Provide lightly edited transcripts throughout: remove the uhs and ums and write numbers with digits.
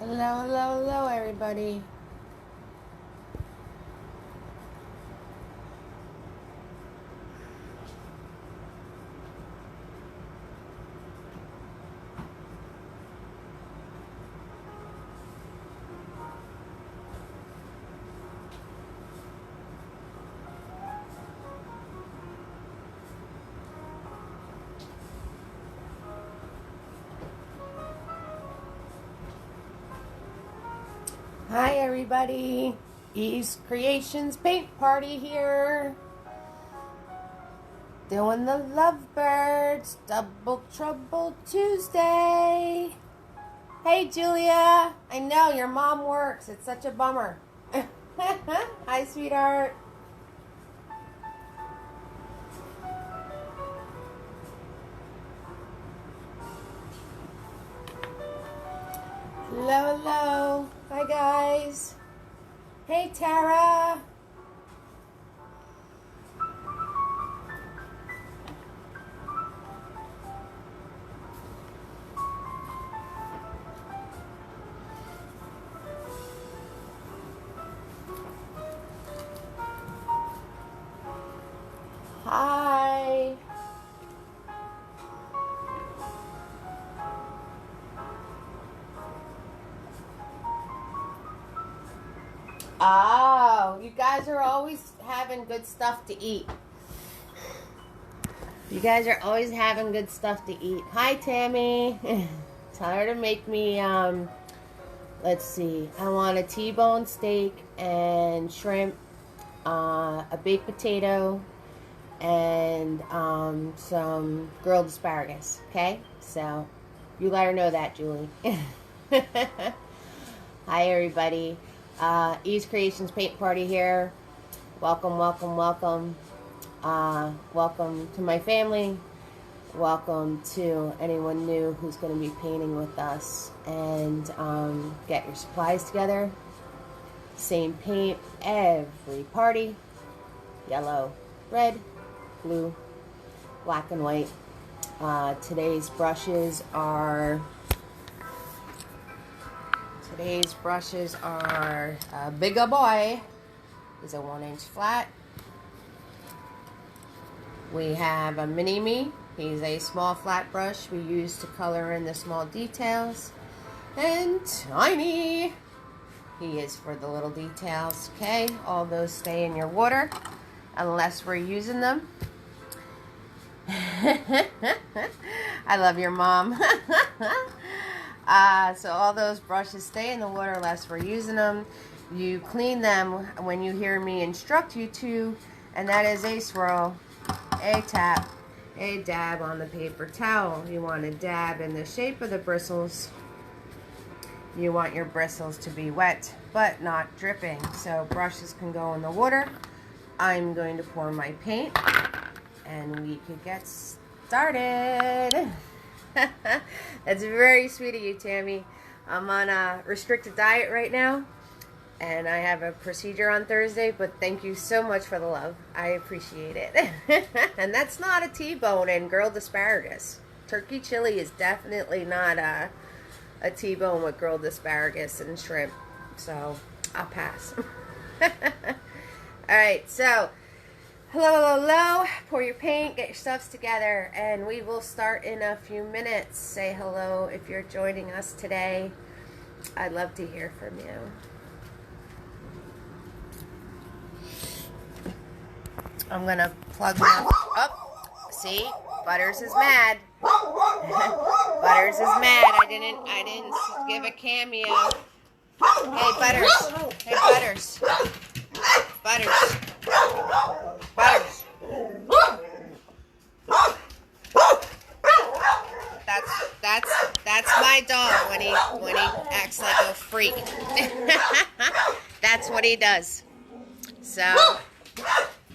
Hello, hello, hello, everybody. Hi, everybody. Eve's Creations Paint Party here. Doing the Lovebirds Double Trouble Tuesday. Hey, Julia. I know your mom works. It's such a bummer. Hi, sweetheart. Hello, hello. Hi, guys. Hey, Tara. Hi. Oh, you guys are always having good stuff to eat. You guys are always having good stuff to eat. Hi, Tammy. Tell her to make me, let's see. I want a T-bone steak and shrimp, a baked potato, and some grilled asparagus. Okay? So, you let her know that, Julie. Hi, everybody. Eve's Creations Paint Party here. Welcome, welcome, welcome. Welcome to my family. Welcome to anyone new who's going to be painting with us. And get your supplies together. Same paint every party. Yellow, red, blue, black, and white. Today's brushes are a bigger boy. Is a 1-inch flat. We have a mini-me. He's a small flat brush we use to color in the small details. And Tiny. He is for the little details. Okay, all those stay in your water unless we're using them. I love your mom. So all those brushes stay in the water unless we're using them. You clean them when you hear me instruct you to, and that is a swirl, a tap, a dab on the paper towel. You want to dab in the shape of the bristles. You want your bristles to be wet, but not dripping. So brushes can go in the water. I'm going to pour my paint, and we can get started. That's very sweet of you, Tammy. I'm on a restricted diet right now, and I have a procedure on Thursday, but thank you so much for the love. I appreciate it. And that's not a T-bone and grilled asparagus. Turkey chili is definitely not a T-bone with grilled asparagus and shrimp. So, I'll pass. Alright, so, hello, hello, hello. Pour your paint, get your stuffs together, and we will start in a few minutes. Say hello if you're joining us today. I'd love to hear from you. I'm going to plug my... Oh, see? Butters is mad. Butters is mad. I didn't give a cameo. Hey, Butters. Hey, Butters. Butters. Butters. That's my dog when he acts like a freak. That's what he does. So,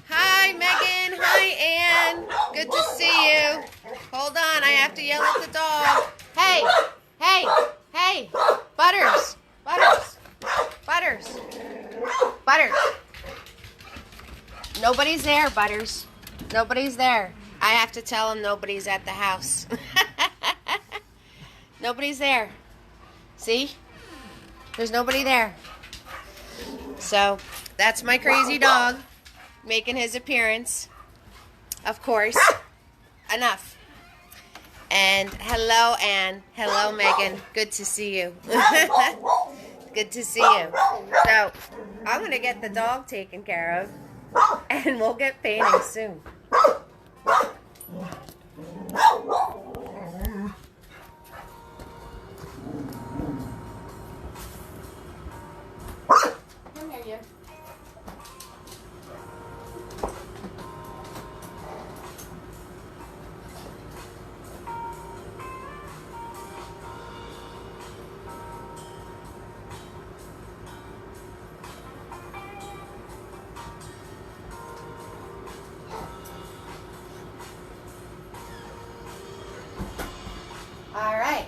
hi Megan, hi Ann. Good to see you. Hold on, I have to yell at the dog. Hey, hey, hey, Butters, Butters, Butters, Butters. Nobody's there, Butters. Nobody's there. I have to tell him nobody's at the house. Nobody's there. See? There's nobody there. So, that's my crazy dog making his appearance. Of course. Enough. And hello, Anne. Hello, Megan. Good to see you. Good to see you. So, I'm going to get the dog taken care of. And we'll get painting soon. Come here, you. All right.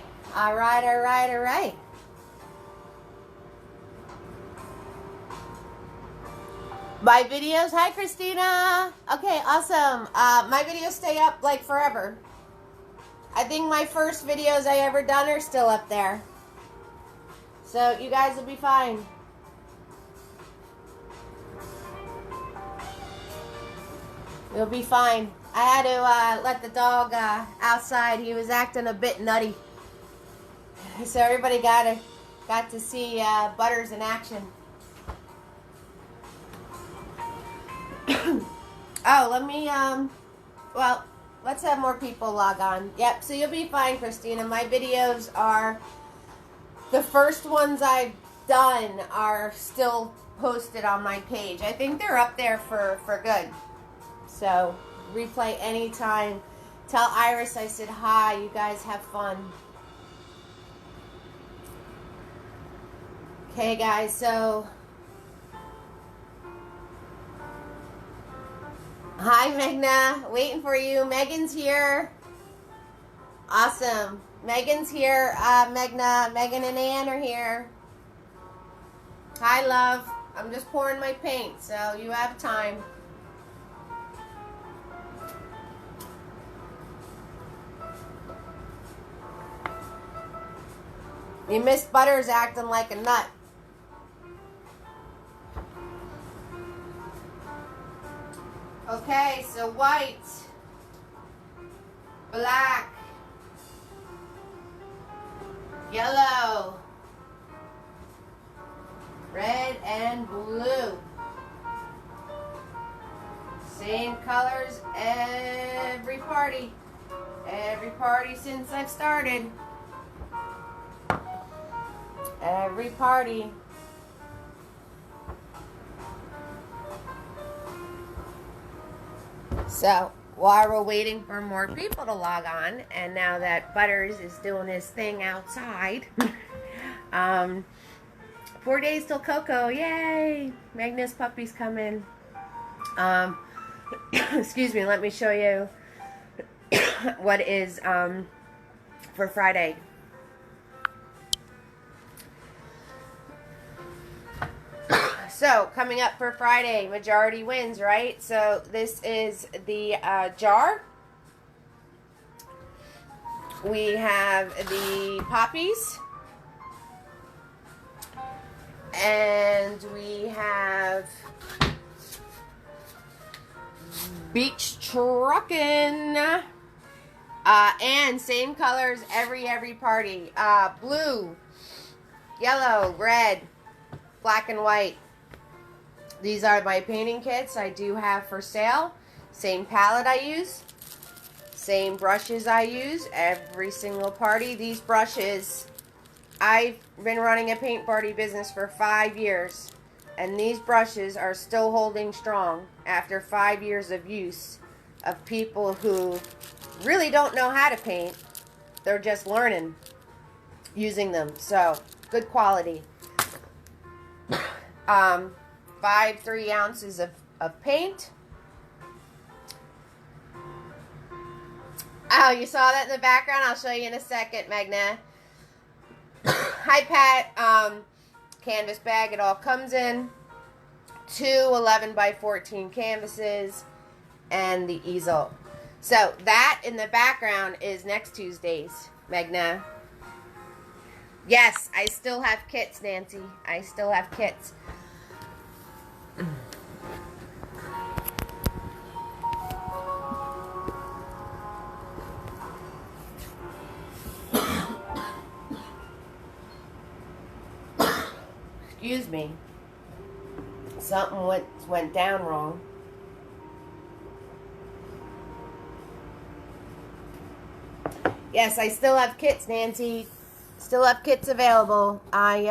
My videos, hi Christina. Okay, awesome. My videos stay up like forever. I think my first videos I ever done are still up there. So you guys will be fine. You'll be fine. I had to let the dog outside. He was acting a bit nutty. So everybody got to see Butters in action. Oh, let me, well, let's have more people log on. Yep, so you'll be fine, Christina. My videos are, the first ones I've done are still posted on my page. I think they're up there for good. So, replay anytime. Tell Iris I said hi. You guys have fun. Okay, guys, so hi, Megna. Waiting for you. Megan's here. Awesome. Megan's here. Megna. Megan and Ann are here. Hi, love. I'm just pouring my paint, so you have time. You missed Butters acting like a nut. Okay, so white, black, yellow, red, and blue. Same colors every party. Every party since I've started. Every party. So, while we're waiting for more people to log on, and now that Butters is doing his thing outside, 4 days till Coco, yay! Magnus puppy's coming. Excuse me, let me show you what is for Friday. So, coming up for Friday, majority wins, right? So, this is the jar. We have the poppies. And we have beach truckin'. And same colors every party. Blue, yellow, red, black and white. These are my painting kits I do have for sale. Same palette I use. Same brushes I use every single party. These brushes, I've been running a paint party business for 5 years. And these brushes are still holding strong after 5 years of use of people who really don't know how to paint. They're just learning using them. So, good quality. 3 ounces of paint. Oh, you saw that in the background? I'll show you in a second, Magna. Hi, Pat. Canvas bag. It all comes in. 2 11 by 14 canvases and the easel. So, that in the background is next Tuesday's, Magna. Yes, I still have kits, Nancy. I still have kits. Excuse me. Something went down wrong. Yes, I still have kits, Nancy. Still have kits available. I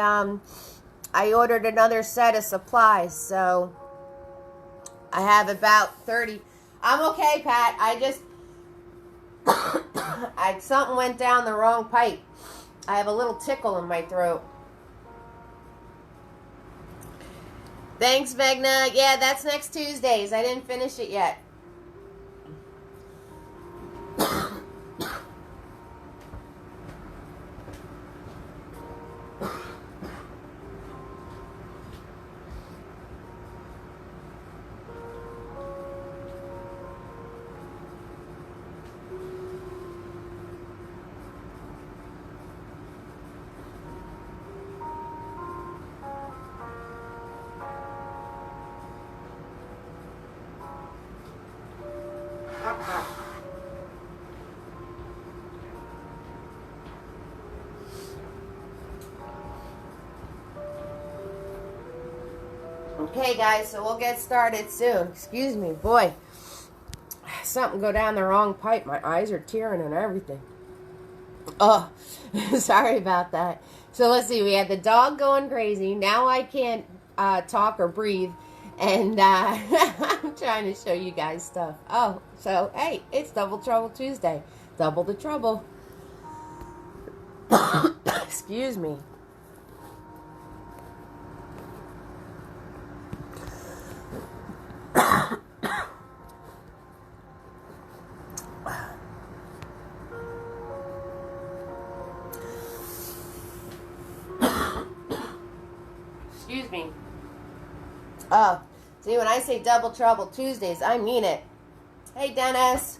ordered another set of supplies, so I have about 30. I'm okay, Pat. I just something went down the wrong pipe. I have a little tickle in my throat. Thanks, Vegna. Yeah, that's next Tuesdays. I didn't finish it yet. Okay, guys, so we'll get started soon. Excuse me, boy. Something go down the wrong pipe. My eyes are tearing and everything. Oh, sorry about that. So let's see. We had the dog going crazy. Now I can't talk or breathe. And I'm trying to show you guys stuff. Oh, so, hey, it's Double Trouble Tuesday. Double the trouble. Excuse me. Excuse me. Oh, see, when I say Double Trouble Tuesdays, I mean it. Hey, Dennis.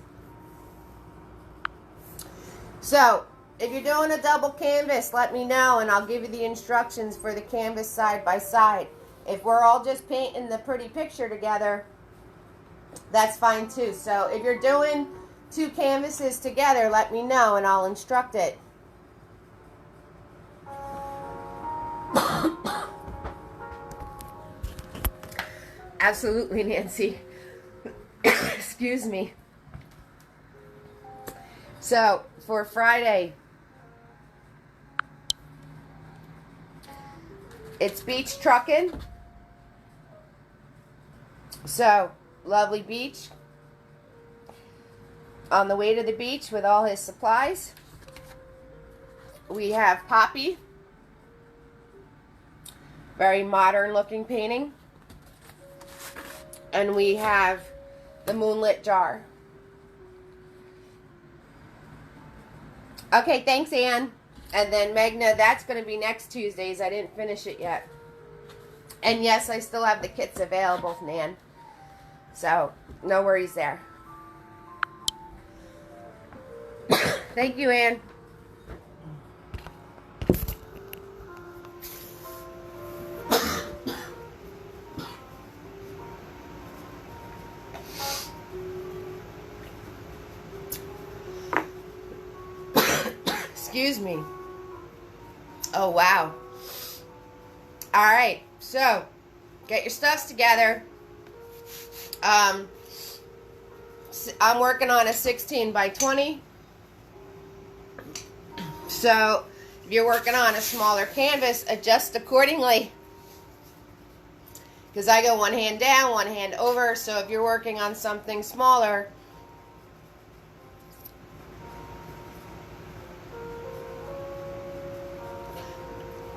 So, if you're doing a double canvas, let me know, and I'll give you the instructions for the canvas side by side. If we're all just painting the pretty picture together, that's fine too. So, if you're doing two canvases together, let me know, and I'll instruct it. Absolutely, Nancy. Excuse me. So, for Friday, it's beach trucking. So, lovely beach. On the way to the beach with all his supplies. We have Poppy. Very modern looking painting. And we have the moonlit jar. Okay, thanks, Ann. And then Magna, that's going to be next Tuesdays. I didn't finish it yet. And yes, I still have the kits available, Nan. So, no worries there. Thank you, Ann. Excuse me. Oh, wow. All right. So, get your stuffs together. I'm working on a 16 by 20. So, if you're working on a smaller canvas, adjust accordingly. Because I go one hand down, one hand over. So, if you're working on something smaller,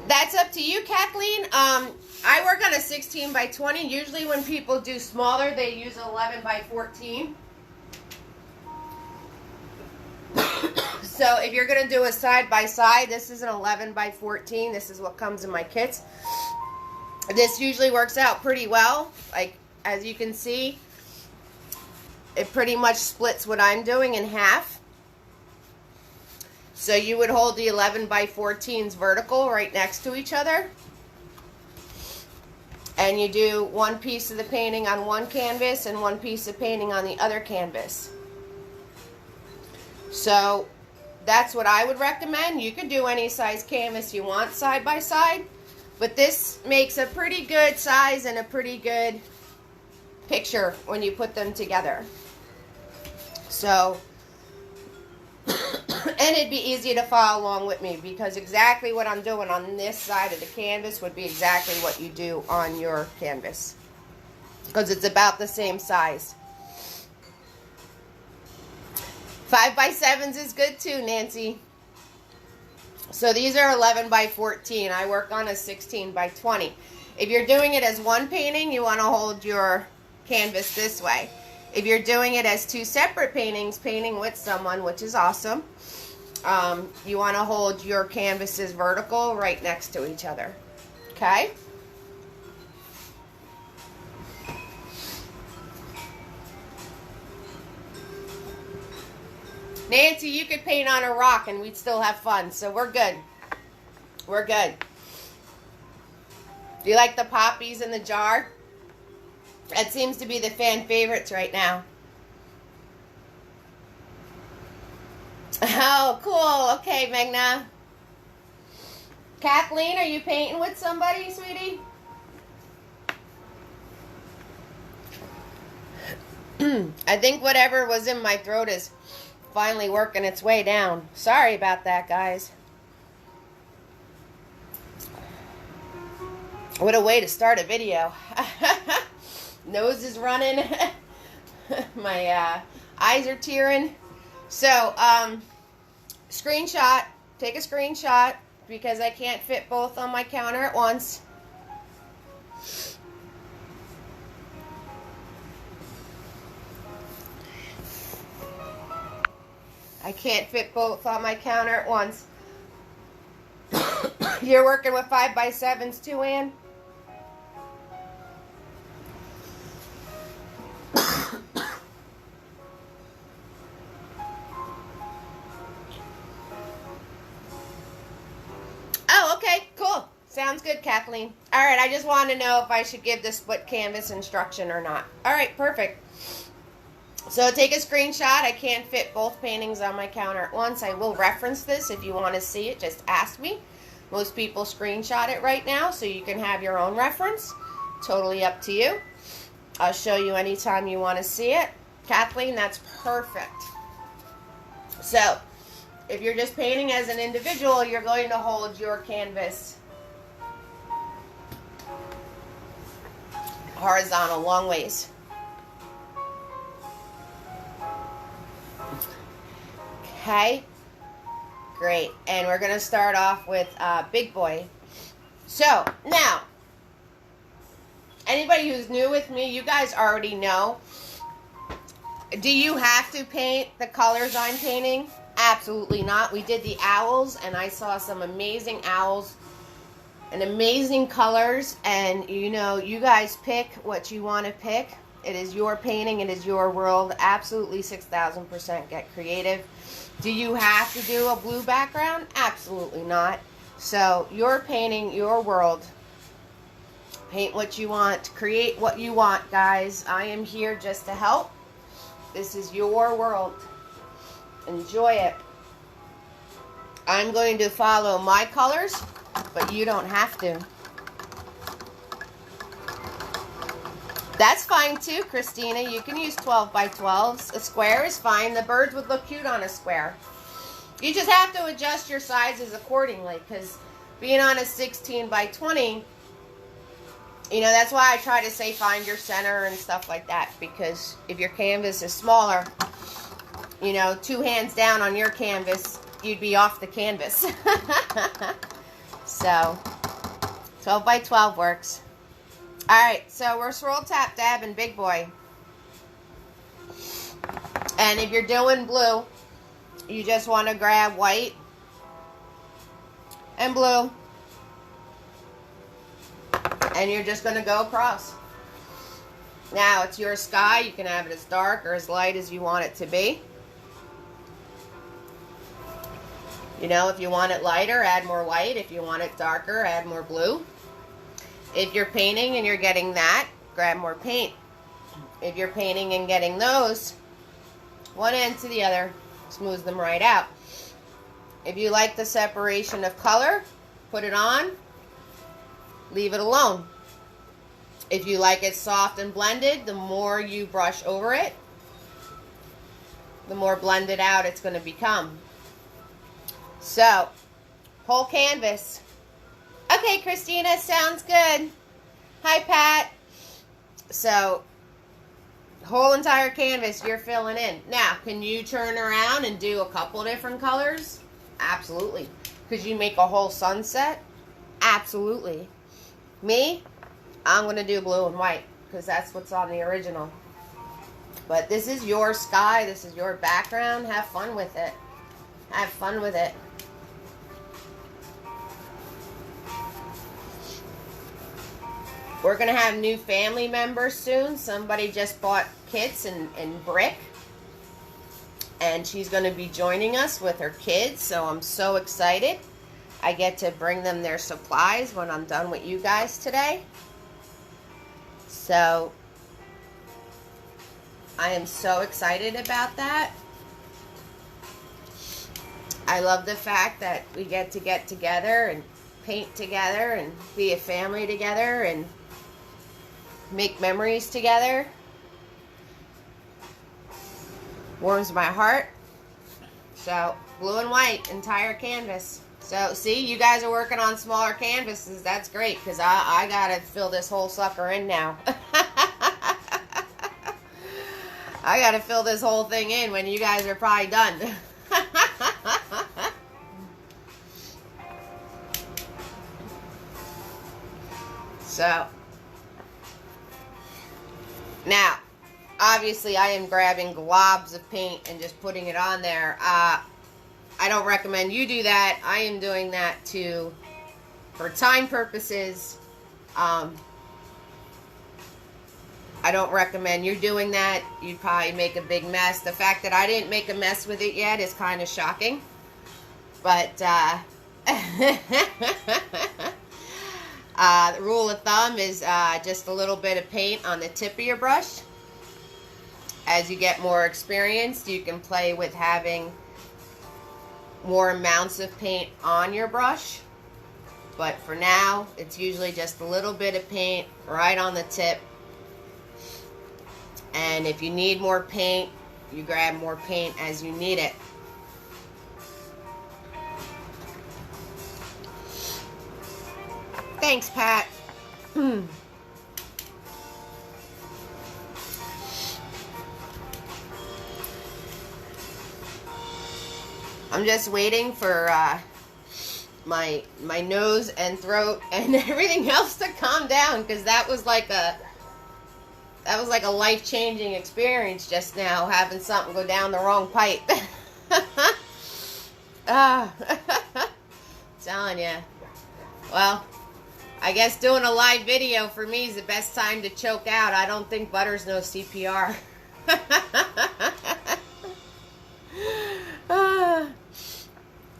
that's up to you, Kathleen. I work on a 16 by 20. Usually when people do smaller, they use 11 by 14. So if you're going to do a side by side, this is an 11 by 14. This is what comes in my kits. This usually works out pretty well. Like, as you can see, it pretty much splits what I'm doing in half. So you would hold the 11 by 14s vertical right next to each other. And you do one piece of the painting on one canvas and one piece of painting on the other canvas. So that's what I would recommend. You could do any size canvas you want side by side, but this makes a pretty good size and a pretty good picture when you put them together. So, and it'd be easy to follow along with me because exactly what I'm doing on this side of the canvas would be exactly what you do on your canvas because it's about the same size. 5 by 7s is good too, Nancy. So these are 11 by 14. I work on a 16 by 20. If you're doing it as one painting, you want to hold your canvas this way. If you're doing it as two separate paintings, painting with someone, which is awesome, you want to hold your canvases vertical right next to each other. Okay? Nancy, you could paint on a rock and we'd still have fun, so we're good. We're good. Do you like the poppies in the jar? That seems to be the fan favorites right now. Oh, cool. Okay, Magna. Kathleen, are you painting with somebody, sweetie? I think whatever was in my throat is finally working its way down. Sorry about that, guys. What a way to start a video. Nose is running. My eyes are tearing. So, screenshot. Take a screenshot because I can't fit both on my counter at once. I can't fit both on my counter at once. You're working with 5 by 7s too, Ann? Oh, okay, cool. Sounds good, Kathleen. All right, I just wanted to know if I should give the split canvas instruction or not. All right, perfect. So take a screenshot. I can't fit both paintings on my counter at once. I will reference this if you want to see it. Just ask me. Most people screenshot it right now so you can have your own reference. Totally up to you. I'll show you anytime you want to see it. Kathleen, that's perfect. So if you're just painting as an individual, you're going to hold your canvas horizontal long ways. Okay, great. And we're going to start off with Big Boy. So, now, anybody who's new with me, you guys already know. Do you have to paint the colors I'm painting? Absolutely not. We did the owls, and I saw some amazing owls and amazing colors. And, you know, you guys pick what you want to pick. It is your painting. It is your world. Absolutely 6,000% get creative. Do you have to do a blue background? Absolutely not. So, you're painting your world. Paint what you want. Create what you want, guys. I am here just to help. This is your world. Enjoy it. I'm going to follow my colors, but you don't have to. That's fine too, Christina. You can use 12 by 12s. A square is fine. The birds would look cute on a square. You just have to adjust your sizes accordingly, because being on a 16 by 20, you know, that's why I try to say find your center and stuff like that, because if your canvas is smaller, you know, 2 hands down on your canvas, you'd be off the canvas. So, 12 by 12 works. Alright, so we're swirl, tap, dab, and Big Boy. And if you're doing blue, you just want to grab white and blue. And you're just going to go across. Now, it's your sky. You can have it as dark or as light as you want it to be. You know, if you want it lighter, add more white. If you want it darker, add more blue. If you're painting and you're getting that, grab more paint. If you're painting and getting those, one end to the other, smooths them right out. If you like the separation of color, put it on, leave it alone. If you like it soft and blended, the more you brush over it, the more blended out it's going to become. So, whole canvas. Okay, Christina, sounds good. Hi, Pat. So, whole entire canvas you're filling in. Now, can you turn around and do a couple different colors? Absolutely. Could you make a whole sunset? Absolutely. Me, I'm going to do blue and white because that's what's on the original. But this is your sky. This is your background. Have fun with it. Have fun with it. We're going to have new family members soon. Somebody just bought kits in brick. And she's going to be joining us with her kids. So I'm so excited. I get to bring them their supplies when I'm done with you guys today. So I am so excited about that. I love the fact that we get together and paint together and be a family together and make memories together. Warms my heart. So, blue and white, entire canvas. So, see, you guys are working on smaller canvases. That's great, because I got to fill this whole sucker in now. I got to fill this whole thing in when you guys are probably done. So, now, obviously I am grabbing globs of paint and just putting it on there. I don't recommend you do that. I am doing that for time purposes. I don't recommend you doing that. You'd probably make a big mess. The fact that I didn't make a mess with it yet is kind of shocking. But the rule of thumb is just a little bit of paint on the tip of your brush. As you get more experienced, you can play with having more amounts of paint on your brush. But for now, it's usually just a little bit of paint right on the tip. And if you need more paint, you grab more paint as you need it. Thanks, Pat. I'm just waiting for my nose and throat and everything else to calm down, because that was like a life-changing experience just now, having something go down the wrong pipe. Telling you. Well, I guess doing a live video for me is the best time to choke out. I don't think Butters knows CPR.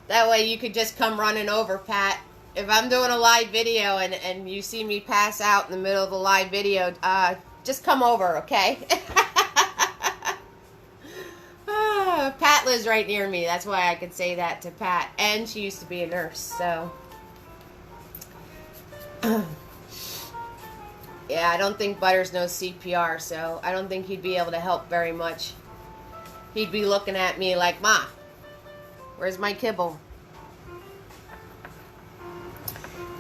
That way you could just come running over, Pat. If I'm doing a live video and you see me pass out in the middle of the live video, just come over, okay? Pat lives right near me. That's why I could say that to Pat. And she used to be a nurse, so... Yeah, I don't think Butters knows CPR, so I don't think he'd be able to help very much. He'd be looking at me like, Ma, where's my kibble?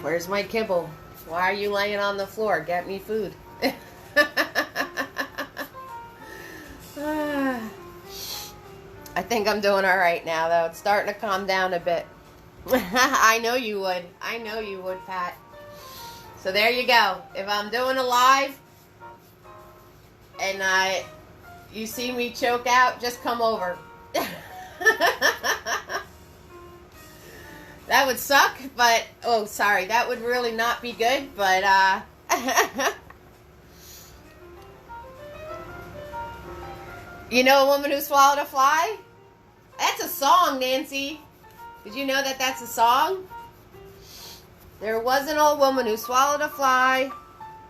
Where's my kibble? Why are you laying on the floor? Get me food. I think I'm doing all right now, though. It's starting to calm down a bit. I know you would. I know you would, Pat. So there you go. If I'm doing a live and you see me choke out, just come over. That would suck, but, oh, sorry, that would really not be good, but, you know a woman who swallowed a fly? That's a song, Nancy. Did you know that that's a song? There was an old woman who swallowed a fly.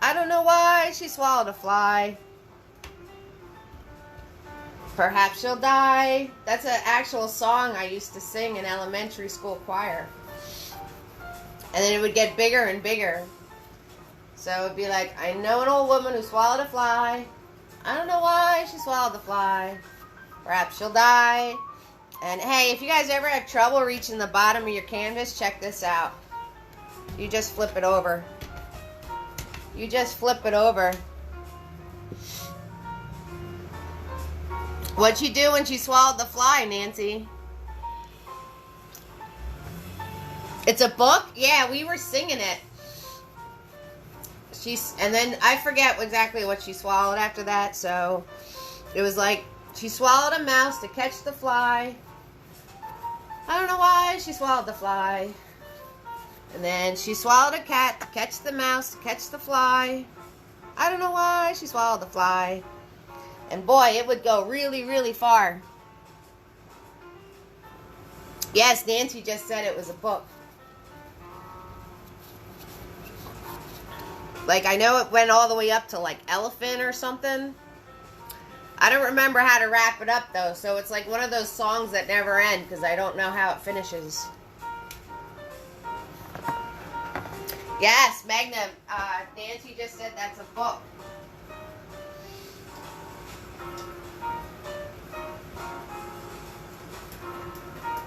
I don't know why she swallowed a fly. Perhaps she'll die. That's an actual song I used to sing in elementary school choir. And then it would get bigger and bigger. So it would be like, I know an old woman who swallowed a fly. I don't know why she swallowed the fly. Perhaps she'll die. And hey, if you guys ever have trouble reaching the bottom of your canvas, check this out. You just flip it over. You just flip it over. What'd she do when she swallowed the fly, Nancy? It's a book? Yeah, we were singing it. And then I forget exactly what she swallowed after that. So it was like she swallowed a mouse to catch the fly. I don't know why she swallowed the fly. And then she swallowed a cat to catch the mouse to catch the fly. I don't know why she swallowed the fly. And boy, it would go really, really far. Yes, Nancy just said it was a book. Like, I know it went all the way up to, like, elephant or something. I don't remember how to wrap it up, though. So it's like one of those songs that never end because I don't know how it finishes. Yes, Magna. Nancy just said that's a book.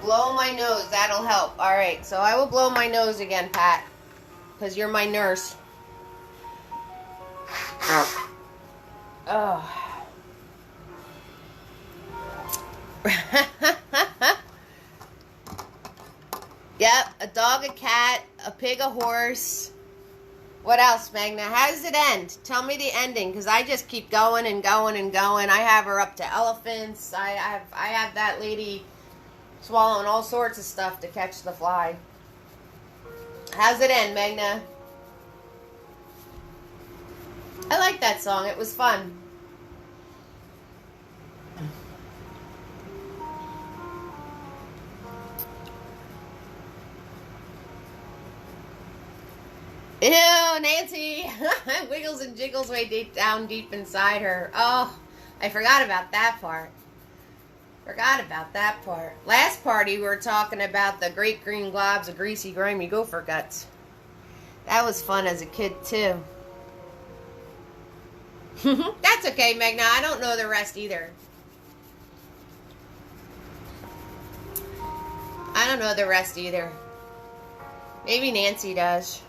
Blow my nose. That'll help. All right. So I will blow my nose again, Pat, because you're my nurse. Oh. Yep, a dog, a cat, a pig, a horse. What else, Magna? How does it end? Tell me the ending, because I just keep going and going and going. I have her up to elephants. I have that lady swallowing all sorts of stuff to catch the fly. How's it end, Magna? I like that song. It was fun. Ew, Nancy. Wiggles and jiggles way deep inside her. Oh, I forgot about that part. Last party, we were talking about the great green globs of greasy, grimy gopher guts. That was fun as a kid, too. That's okay, Magna. I don't know the rest either. Maybe Nancy does.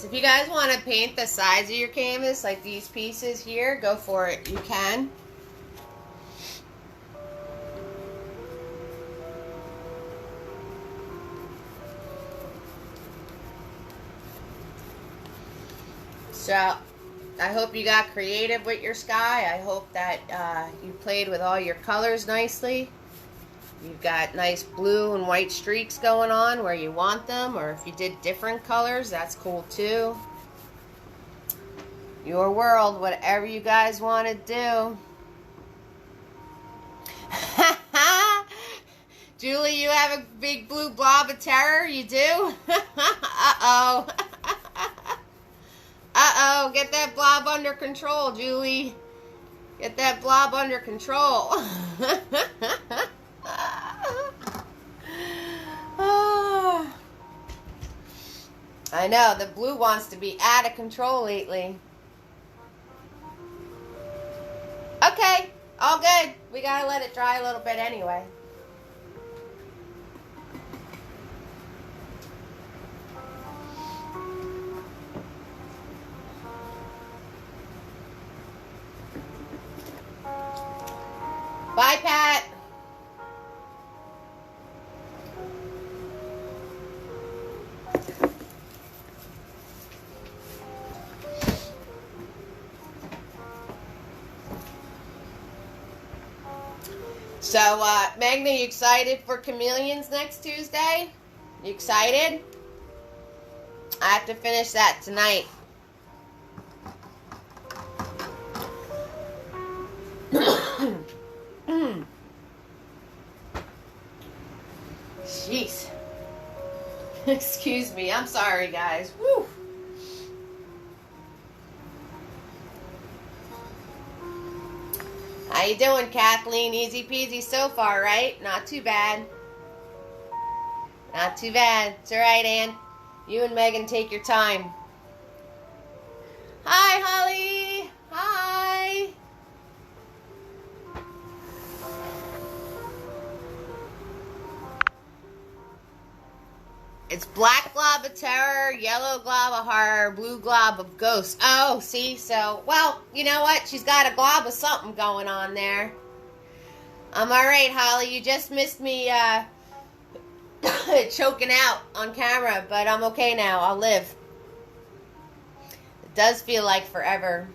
If you guys want to paint the sides of your canvas, like these pieces here, go for it. You can. So, I hope you got creative with your sky. I hope that you played with all your colors nicely. You've got nice blue and white streaks going on where you want them, or if you did different colors, that's cool too. Your world, whatever you guys want to do. Julie, you have a big blue blob of terror? You do? Uh-oh. Uh-oh, get that blob under control, Julie. Get that blob under control. Oh. I know, the blue wants to be out of control lately. Okay, all good. We gotta let it dry a little bit anyway. Bye, Pat. So, Magna, you excited for Chameleons next Tuesday? You excited? I have to finish that tonight. Jeez. Excuse me. I'm sorry, guys. Woo. How you doing, Kathleen? Easy peasy so far, right? Not too bad. Not too bad. It's all right, Ann. You and Megan take your time. Hi, Holly. Hi. It's black glob of terror, yellow glob of horror, blue glob of ghost. Oh, see? So, well, you know what? She's got a glob of something going on there. I'm all right, Holly. You just missed me choking out on camera, but I'm okay now. I'll live. It does feel like forever.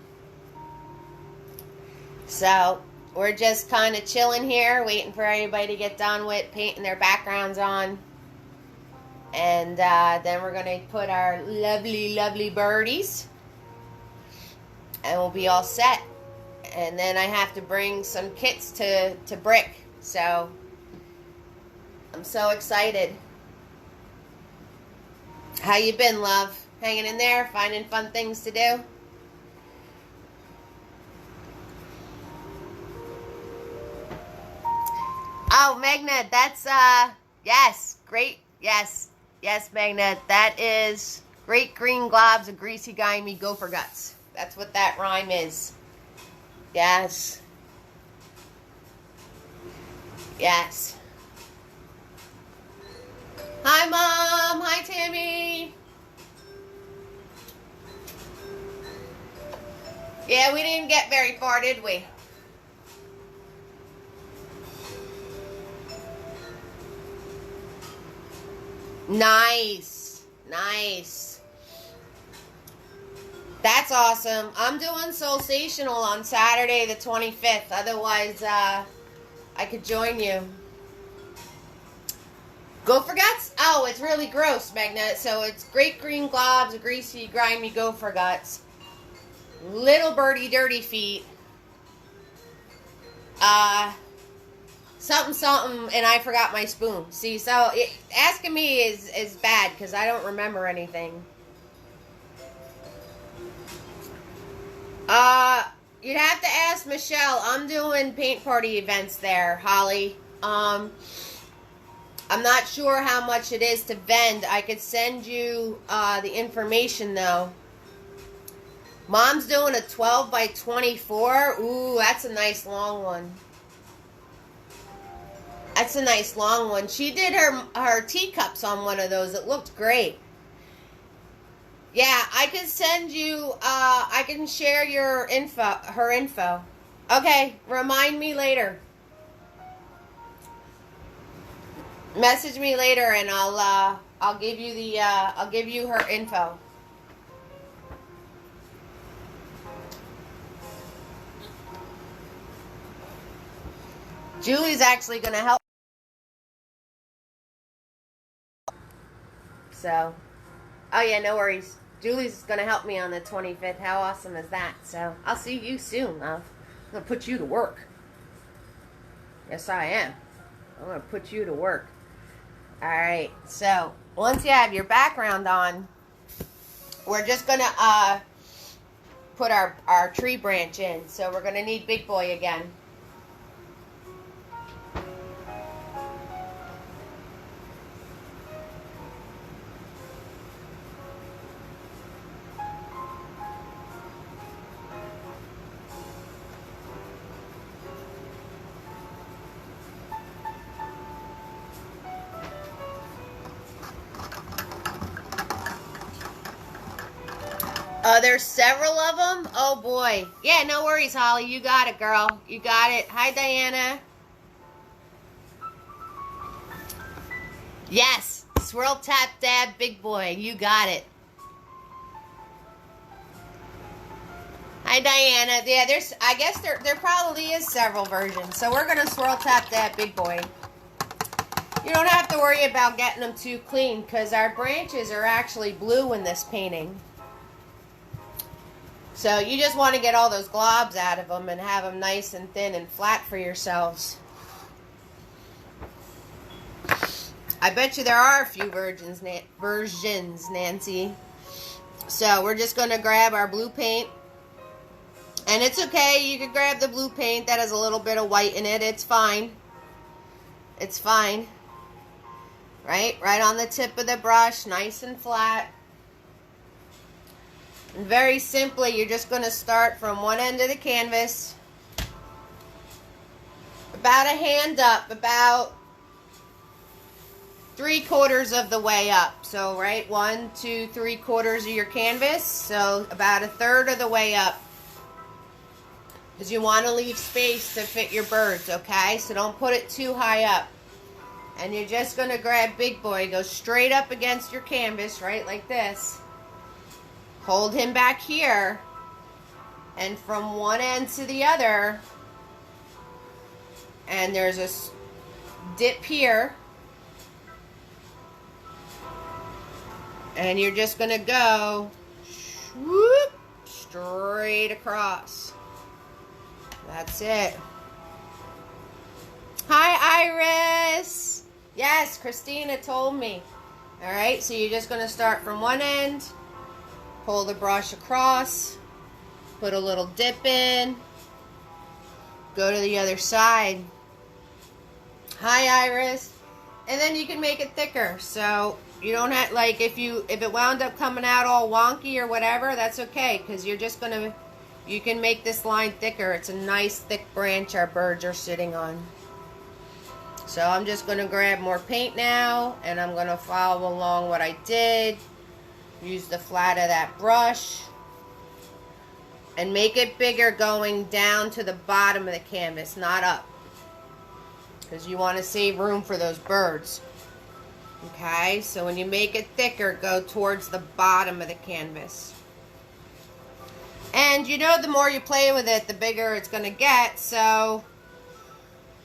So, we're just kind of chilling here, waiting for everybody to get done with painting their backgrounds on. And then we're going to put our lovely, lovely birdies. And we'll be all set. And then I have to bring some kits to Brick. So, I'm so excited. How you been, love? Hanging in there? Finding fun things to do? Oh, Magna, that's, yes, great, yes. Yes, Magna, that is great green globs, a greasy guy me gopher guts. That's what that rhyme is. Yes. Yes. Hi, Mom. Hi, Tammy. Yeah, we didn't get very far, did we? Nice. Nice. That's awesome. I'm doing Soulsational on Saturday the 25th. Otherwise, I could join you. Gopher guts? Oh, it's really gross, Magna. So it's great green globs, greasy, grimy gopher guts. Little birdie dirty feet. Something, and I forgot my spoon. See, so asking me is bad because I don't remember anything. You'd have to ask Michelle. I'm doing paint party events there, Holly. I'm not sure how much it is to vend. I could send you the information though. Mom's doing a 12 by 24. Ooh, that's a nice long one. That's a nice long one. She did her teacups on one of those. It looked great. Yeah, I can send you, I can share your info, her info. Okay, remind me later. Message me later and I'll give you the, I'll give you her info. Julie's actually going to help. So, oh yeah, no worries. Julie's going to help me on the 25th. How awesome is that? So, I'll see you soon, love. I'm going to put you to work. Yes, I am. I'm going to put you to work. Alright, so, once you have your background on, we're just going to put our tree branch in. So, we're going to need Big Boy again. There's several of them? Oh, boy. Yeah, no worries, Holly. You got it, girl. You got it. Hi, Diana. Yes. Swirl, tap, dab, Big Boy. You got it. Hi, Diana. Yeah, I guess there probably is several versions. So we're going to swirl, tap, dab, Big Boy. You don't have to worry about getting them too clean because our branches are actually blue in this painting. So you just want to get all those globs out of them and have them nice and thin and flat for yourselves. I bet you there are a few versions, Nancy. So we're just going to grab our blue paint. And it's okay, you can grab the blue paint that has a little bit of white in it. It's fine. It's fine. Right on the tip of the brush, nice and flat. And very simply, you're just going to start from one end of the canvas, about a hand up, about 3/4 of the way up. So, right, 1, 2, 3/4 of your canvas. So, about a third of the way up. Because you want to leave space to fit your birds, okay? So, don't put it too high up. And you're just going to grab Big Boy, go straight up against your canvas, right, like this. Hold him back here. And from one end to the other, and there's a dip here. And you're just going to go whoop, straight across. That's it. Hi, Iris. Yes, Christina told me. All right, so you're just going to start from one end, pull the brush across, put a little dip in, go to the other side. Hi, Iris. And then you can make it thicker. So you don't have, like, if it wound up coming out all wonky or whatever, that's okay, because you're just going to, you can make this line thicker. It's a nice thick branch our birds are sitting on. So I'm just going to grab more paint now, and I'm going to follow along what I did. Use the flat of that brush. And make it bigger going down to the bottom of the canvas, not up. Because you want to save room for those birds. Okay, so when you make it thicker, go towards the bottom of the canvas. And you know, the more you play with it, the bigger it's going to get. So,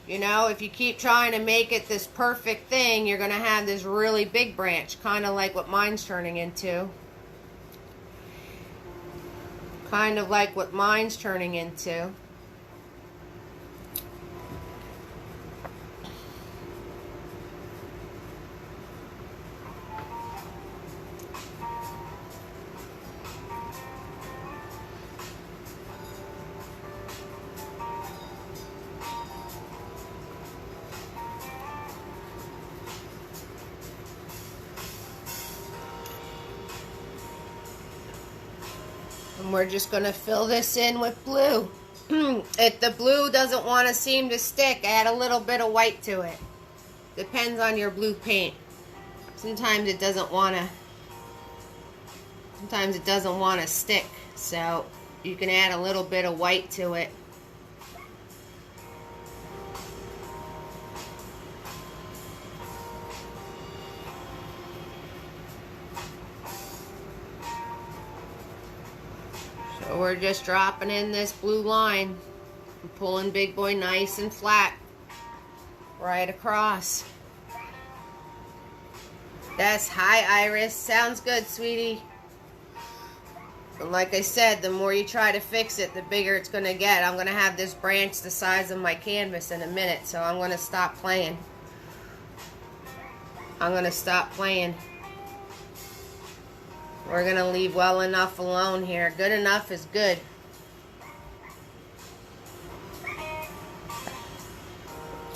you know, if you keep trying to make it this perfect thing, you're going to have this really big branch, kind of like what mine's turning into. Kind of like what mine's turning into. And we're just going to fill this in with blue. If the blue doesn't want to seem to stick, add a little bit of white to it. Depends on your blue paint. Sometimes it doesn't want to stick. So you can add a little bit of white to it. So we're just dropping in this blue line and pulling Big Boy nice and flat right across. That's hi, Iris. Sounds good, sweetie. And like I said, the more you try to fix it, the bigger it's going to get. I'm going to have this branch the size of my canvas in a minute, so I'm going to stop playing. I'm going to stop playing. We're going to leave well enough alone here. Good enough is good.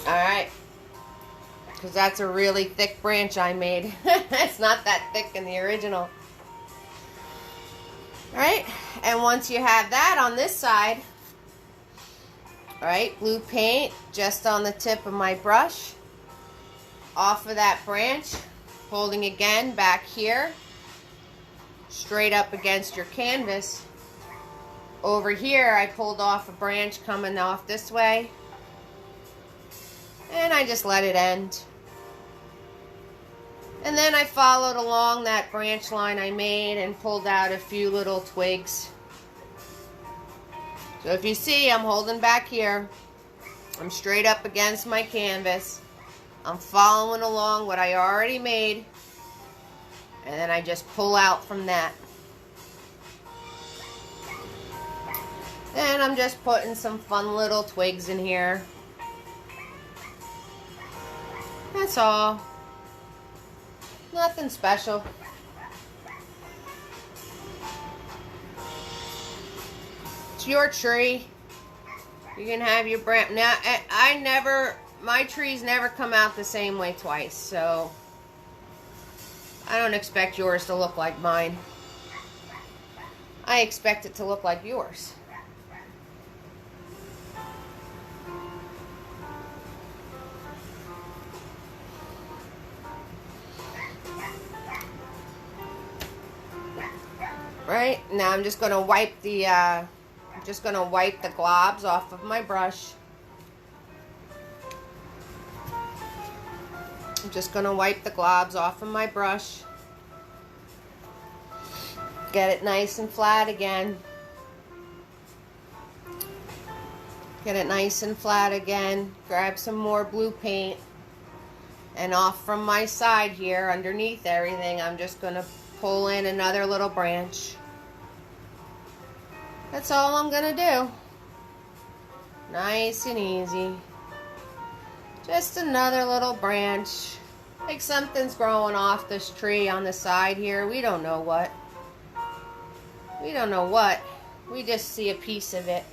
Alright. Because that's a really thick branch I made. It's not that thick in the original. Alright. And once you have that on this side, alright, blue paint just on the tip of my brush. Off of that branch. Holding again back here. Straight up against your canvas. Over here I pulled off a branch coming off this way, and I just let it end. And then I followed along that branch line I made and pulled out a few little twigs. So if you see, I'm holding back here. I'm straight up against my canvas. I'm following along what I already made. And then I just pull out from that. And I'm just putting some fun little twigs in here. That's all. Nothing special. It's your tree. You can have your brand. Now, my trees never come out the same way twice, so I don't expect yours to look like mine. I expect it to look like yours. Right, now I'm just gonna wipe the globs off of my brush. I'm just gonna wipe the globs off of my brush. Get it nice and flat again. Get it nice and flat again. Grab some more blue paint. And off from my side here, underneath everything, I'm just gonna pull in another little branch. That's all I'm gonna do. Nice and easy. Just another little branch. Like something's growing off this tree on the side here. We don't know what. We don't know what. We just see a piece of it.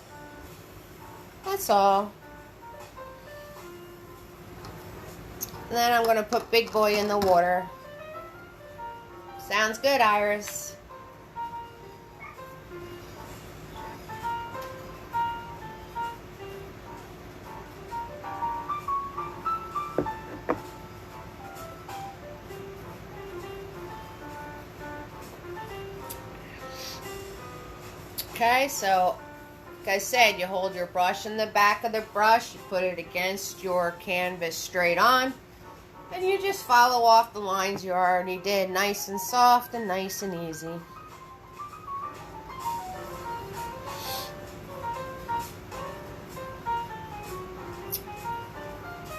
That's all. And then I'm gonna put Big Boy in the water. Sounds good, Iris. Okay, so like I said, you hold your brush in the back of the brush, you put it against your canvas straight on, and you just follow off the lines you already did, nice and soft and nice and easy.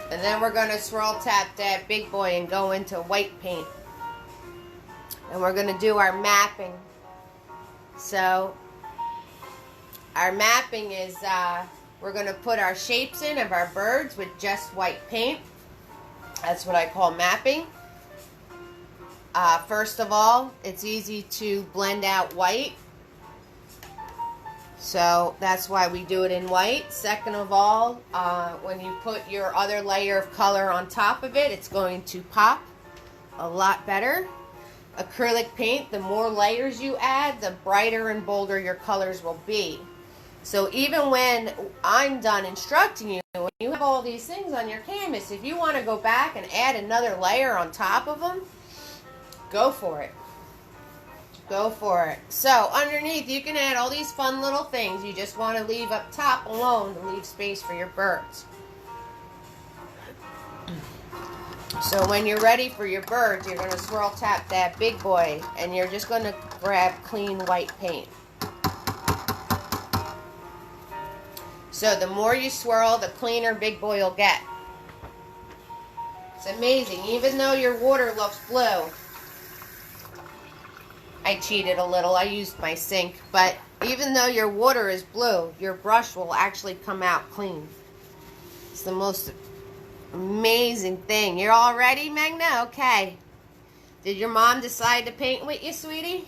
And then we're going to swirl tap that Big Boy and go into white paint. And we're going to do our mapping. So our mapping is, we're going to put our shapes in of our birds with just white paint. That's what I call mapping. First of all, it's easy to blend out white. So that's why we do it in white. Second of all, when you put your other layer of color on top of it, it's going to pop a lot better. Acrylic paint, the more layers you add, the brighter and bolder your colors will be. So even when I'm done instructing you, when you have all these things on your canvas, if you want to go back and add another layer on top of them, go for it. Go for it. So underneath, you can add all these fun little things. You just want to leave up top alone to leave space for your birds. So when you're ready for your birds, you're going to swirl tap that Big Boy, and you're just going to grab clean white paint. So the more you swirl, the cleaner Big Boy will get. It's amazing. Even though your water looks blue, I cheated a little. I used my sink. But even though your water is blue, your brush will actually come out clean. It's the most amazing thing. You're all ready, Magna? Okay. Did your mom decide to paint with you, sweetie?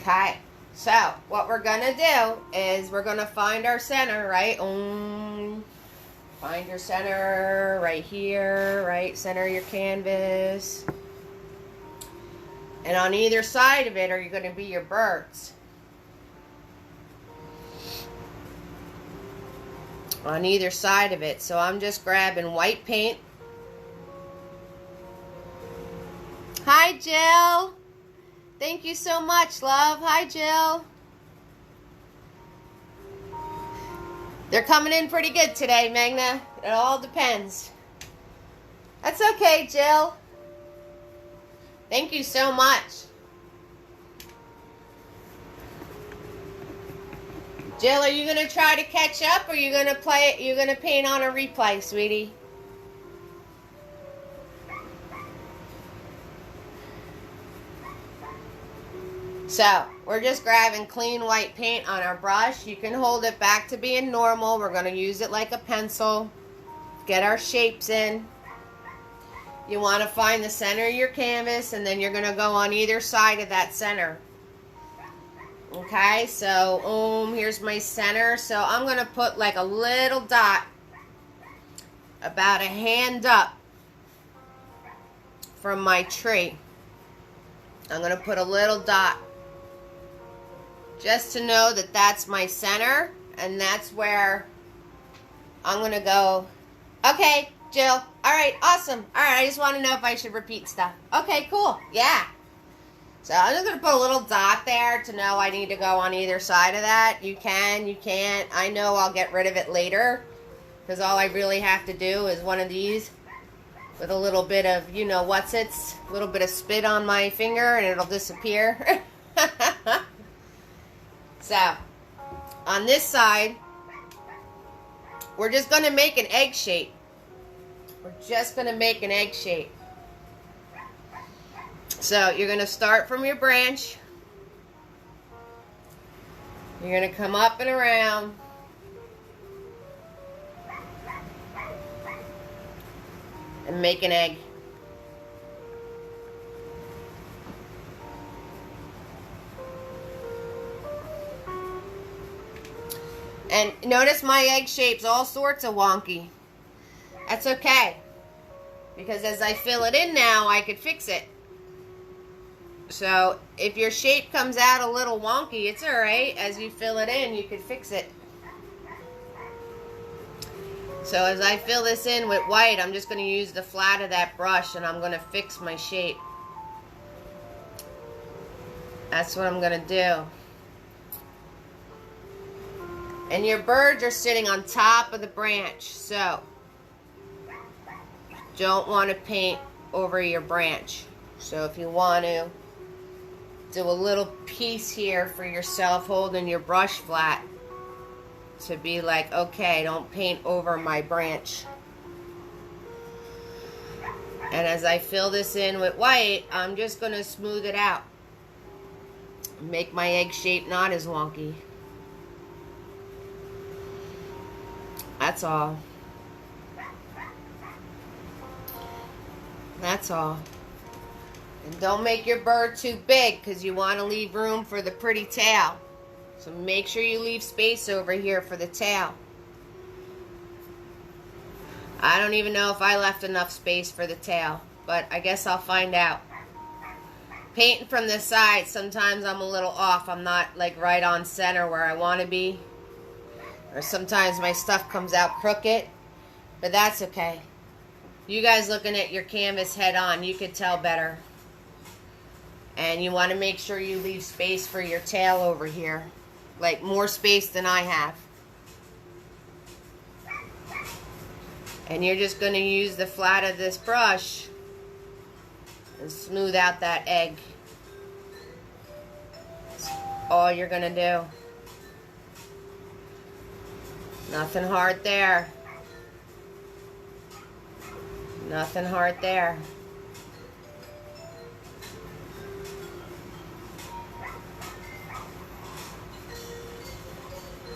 Okay, so what we're going to do is we're going to find our center, right? Find your center right here, right? Center your canvas. And on either side of it are going to be your birds. On either side of it. So I'm just grabbing white paint. Hi, Jill. Thank you so much, love. Hi, Jill. They're coming in pretty good today, Magna. It all depends. That's okay, Jill. Thank you so much. Jill, are you going to try to catch up, or are you going to play it? You're going to paint on a replay, sweetie? So, we're just grabbing clean white paint on our brush. You can hold it back to being normal. We're going to use it like a pencil. Get our shapes in. You want to find the center of your canvas, and then you're going to go on either side of that center. Okay, so here's my center. So I'm going to put like a little dot about a hand up from my tree. I'm going to put a little dot just to know that that's my center, and that's where I'm going to go. Okay, Jill. All right, awesome. All right, I just want to know if I should repeat stuff. Okay, cool. Yeah. So I'm just going to put a little dot there to know I need to go on either side of that. You can, you can't. I know I'll get rid of it later, because all I really have to do is one of these with a little bit of, you know, a little bit of spit on my finger, and it'll disappear. So, on this side, we're just going to make an egg shape. We're just going to make an egg shape. So, you're going to start from your branch. You're going to come up and around. And make an egg. And notice my egg shape's all sorts of wonky. That's okay, because as I fill it in now, I could fix it. So if your shape comes out a little wonky, it's alright. As you fill it in, you could fix it. So as I fill this in with white, I'm just going to use the flat of that brush, and I'm going to fix my shape. That's what I'm going to do. And your birds are sitting on top of the branch, so don't want to paint over your branch. So if you want to do a little piece here for yourself holding your brush flat to be like, okay, don't paint over my branch. And as I fill this in with white, I'm just going to smooth it out. Make my egg shape not as wonky. That's all. That's all. And don't make your bird too big, because you want to leave room for the pretty tail. So make sure you leave space over here for the tail. I don't even know if I left enough space for the tail, but I guess I'll find out. Painting from the side, sometimes I'm a little off. I'm not like right on center where I want to be. Or sometimes my stuff comes out crooked, but that's okay. You guys looking at your canvas head on, you could tell better. And you want to make sure you leave space for your tail over here. Like more space than I have. And you're just going to use the flat of this brush and smooth out that egg. That's all you're going to do. Nothing hard there. Nothing hard there.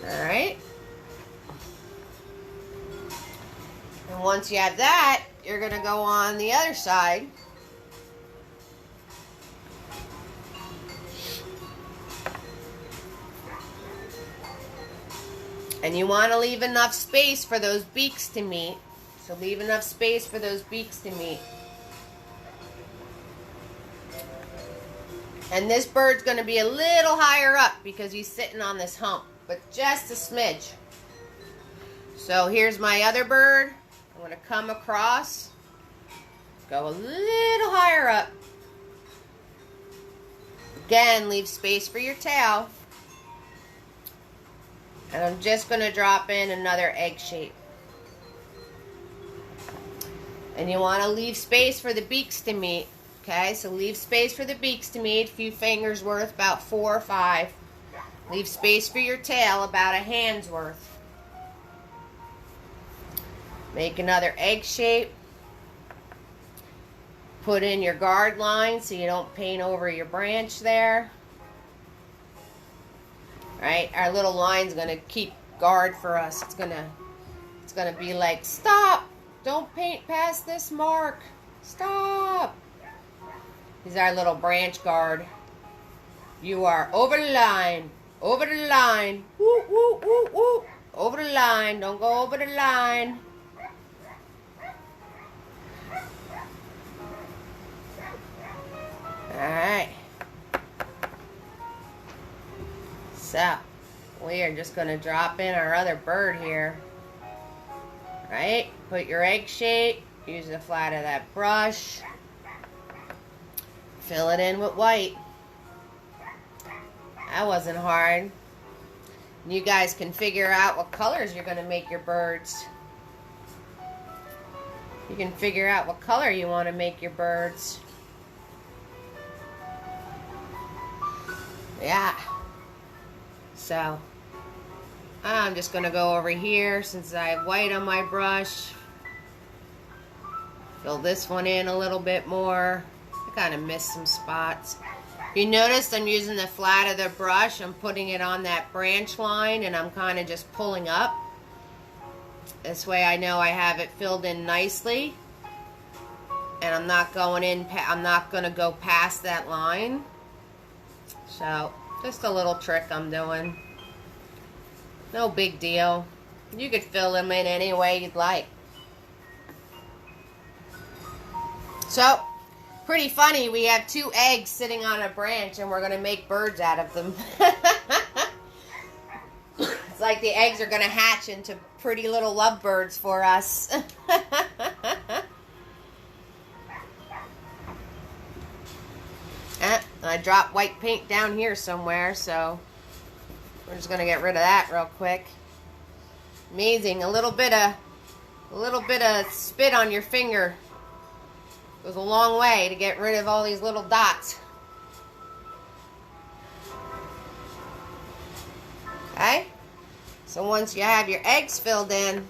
Alright. And once you have that, you're going to go on the other side. And you want to leave enough space for those beaks to meet. So leave enough space for those beaks to meet. And this bird's going to be a little higher up because he's sitting on this hump, but just a smidge. So here's my other bird. I'm going to come across, go a little higher up. Again, leave space for your tail. And I'm just going to drop in another egg shape. And you want to leave space for the beaks to meet. Okay, so leave space for the beaks to meet. A few fingers worth, about 4 or 5. Leave space for your tail, about a hand's worth. Make another egg shape. Put in your guard line so you don't paint over your branch there. right? Our little line's gonna keep guard for us. It's gonna be like, stop! Don't paint past this mark. Stop! He's our little branch guard. You are over the line. Over the line. Woo, woo, woo, woo. Over the line. Don't go over the line. Alright. So, we are just going to drop in our other bird here. Right? Put your egg shape. Use the flat of that brush. Fill it in with white. That wasn't hard. You guys can figure out what colors you're going to make your birds. You can figure out what color you want to make your birds. Yeah. So, I'm just going to go over here since I have white on my brush. Fill this one in a little bit more. I kind of missed some spots. You noticed I'm using the flat of the brush. I'm putting it on that branch line and I'm kind of just pulling up. This way I know I have it filled in nicely. And I'm not going in, I'm not going to go past that line. So, just a little trick I'm doing. No big deal. You could fill them in any way you'd like. So, pretty funny, we have 2 eggs sitting on a branch and we're going to make birds out of them. It's like the eggs are going to hatch into pretty little lovebirds for us. I dropped white paint down here somewhere, so we're just going to get rid of that real quick. Amazing. A little bit of spit on your finger goes a long way to get rid of all these little dots. Okay? So once you have your eggs filled in,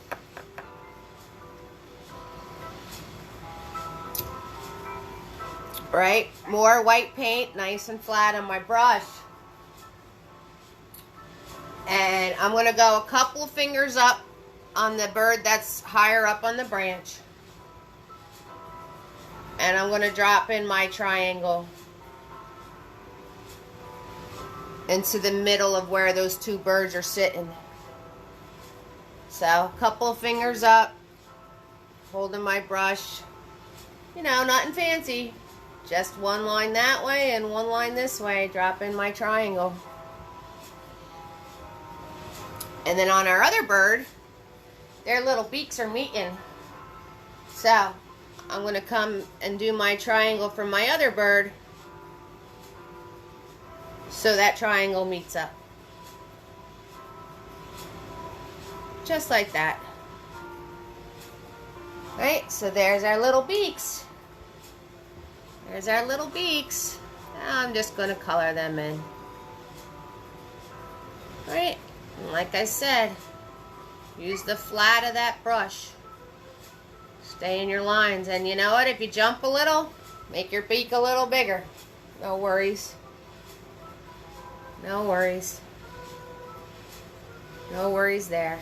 right, more white paint, nice and flat on my brush. And I'm going to go a couple of fingers up on the bird that's higher up on the branch. And I'm going to drop in my triangle into the middle of where those 2 birds are sitting. So, a couple of fingers up, holding my brush. You know, nothing fancy. Just one line that way and one line this way. Drop in my triangle. And then on our other bird, their little beaks are meeting. So, I'm going to come and do my triangle for my other bird so that triangle meets up. Just like that. Right, so there's our little beaks. There's our little beaks. Now I'm just going to color them in. Right, and like I said, use the flat of that brush. Stay in your lines, and you know what? If you jump a little, make your beak a little bigger. No worries. No worries. No worries there.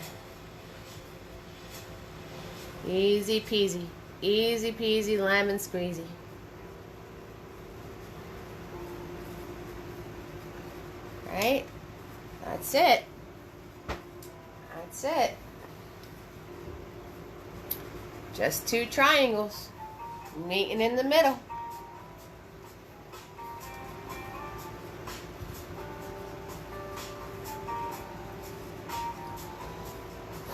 Easy peasy. Easy peasy lemon squeezy. Right? That's it. That's it. Just 2 triangles meeting in the middle.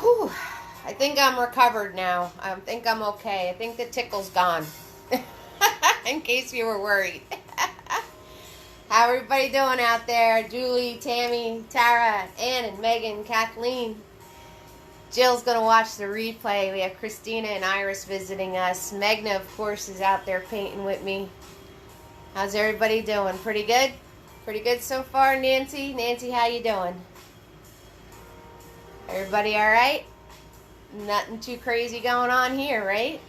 Whew. I think I'm recovered now. I think I'm okay. I think the tickle's gone. In case you were worried. How everybody doing out there? Julie, Tammy, Tara, Ann, and Megan, Kathleen. Jill's going to watch the replay. We have Christina and Iris visiting us. Megna, of course, is out there painting with me. How's everybody doing? Pretty good? Pretty good so far, Nancy? Nancy, how you doing? Everybody all right? Nothing too crazy going on here, right?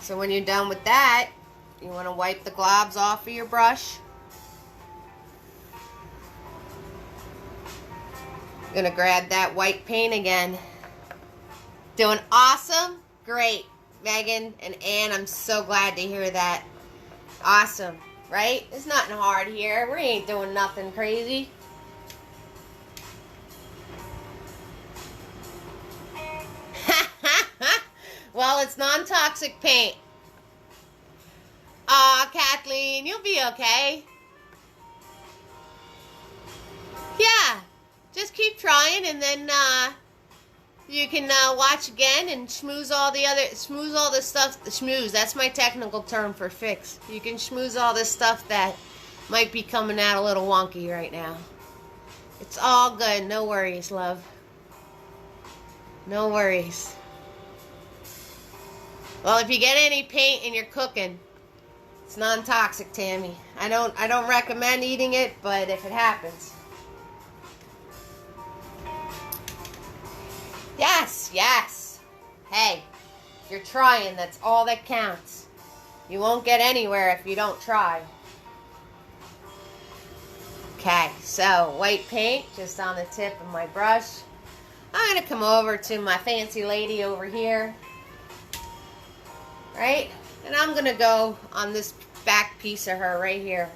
So when you're done with that, you want to wipe the globs off of your brush. Gonna grab that white paint again. Doing awesome? Great. Megan and Ann, I'm so glad to hear that. Awesome, right? There's nothing hard here. We ain't doing nothing crazy. Well, it's non-toxic paint. Aw, Kathleen, you'll be okay. Yeah, just keep trying, and then you can watch again and schmooze all the stuff. Schmooze, that's my technical term for fix. You can schmooze all this stuff that might be coming out a little wonky right now. It's all good. No worries, love. No worries. Well, if you get any paint in your cooking, it's non-toxic, Tammy. I don't recommend eating it, but if it happens. Yes, yes. Hey, you're trying. That's all that counts. You won't get anywhere if you don't try. Okay, so white paint just on the tip of my brush. I'm going to come over to my fancy lady over here. Right? And I'm going to go on this back piece of her right here.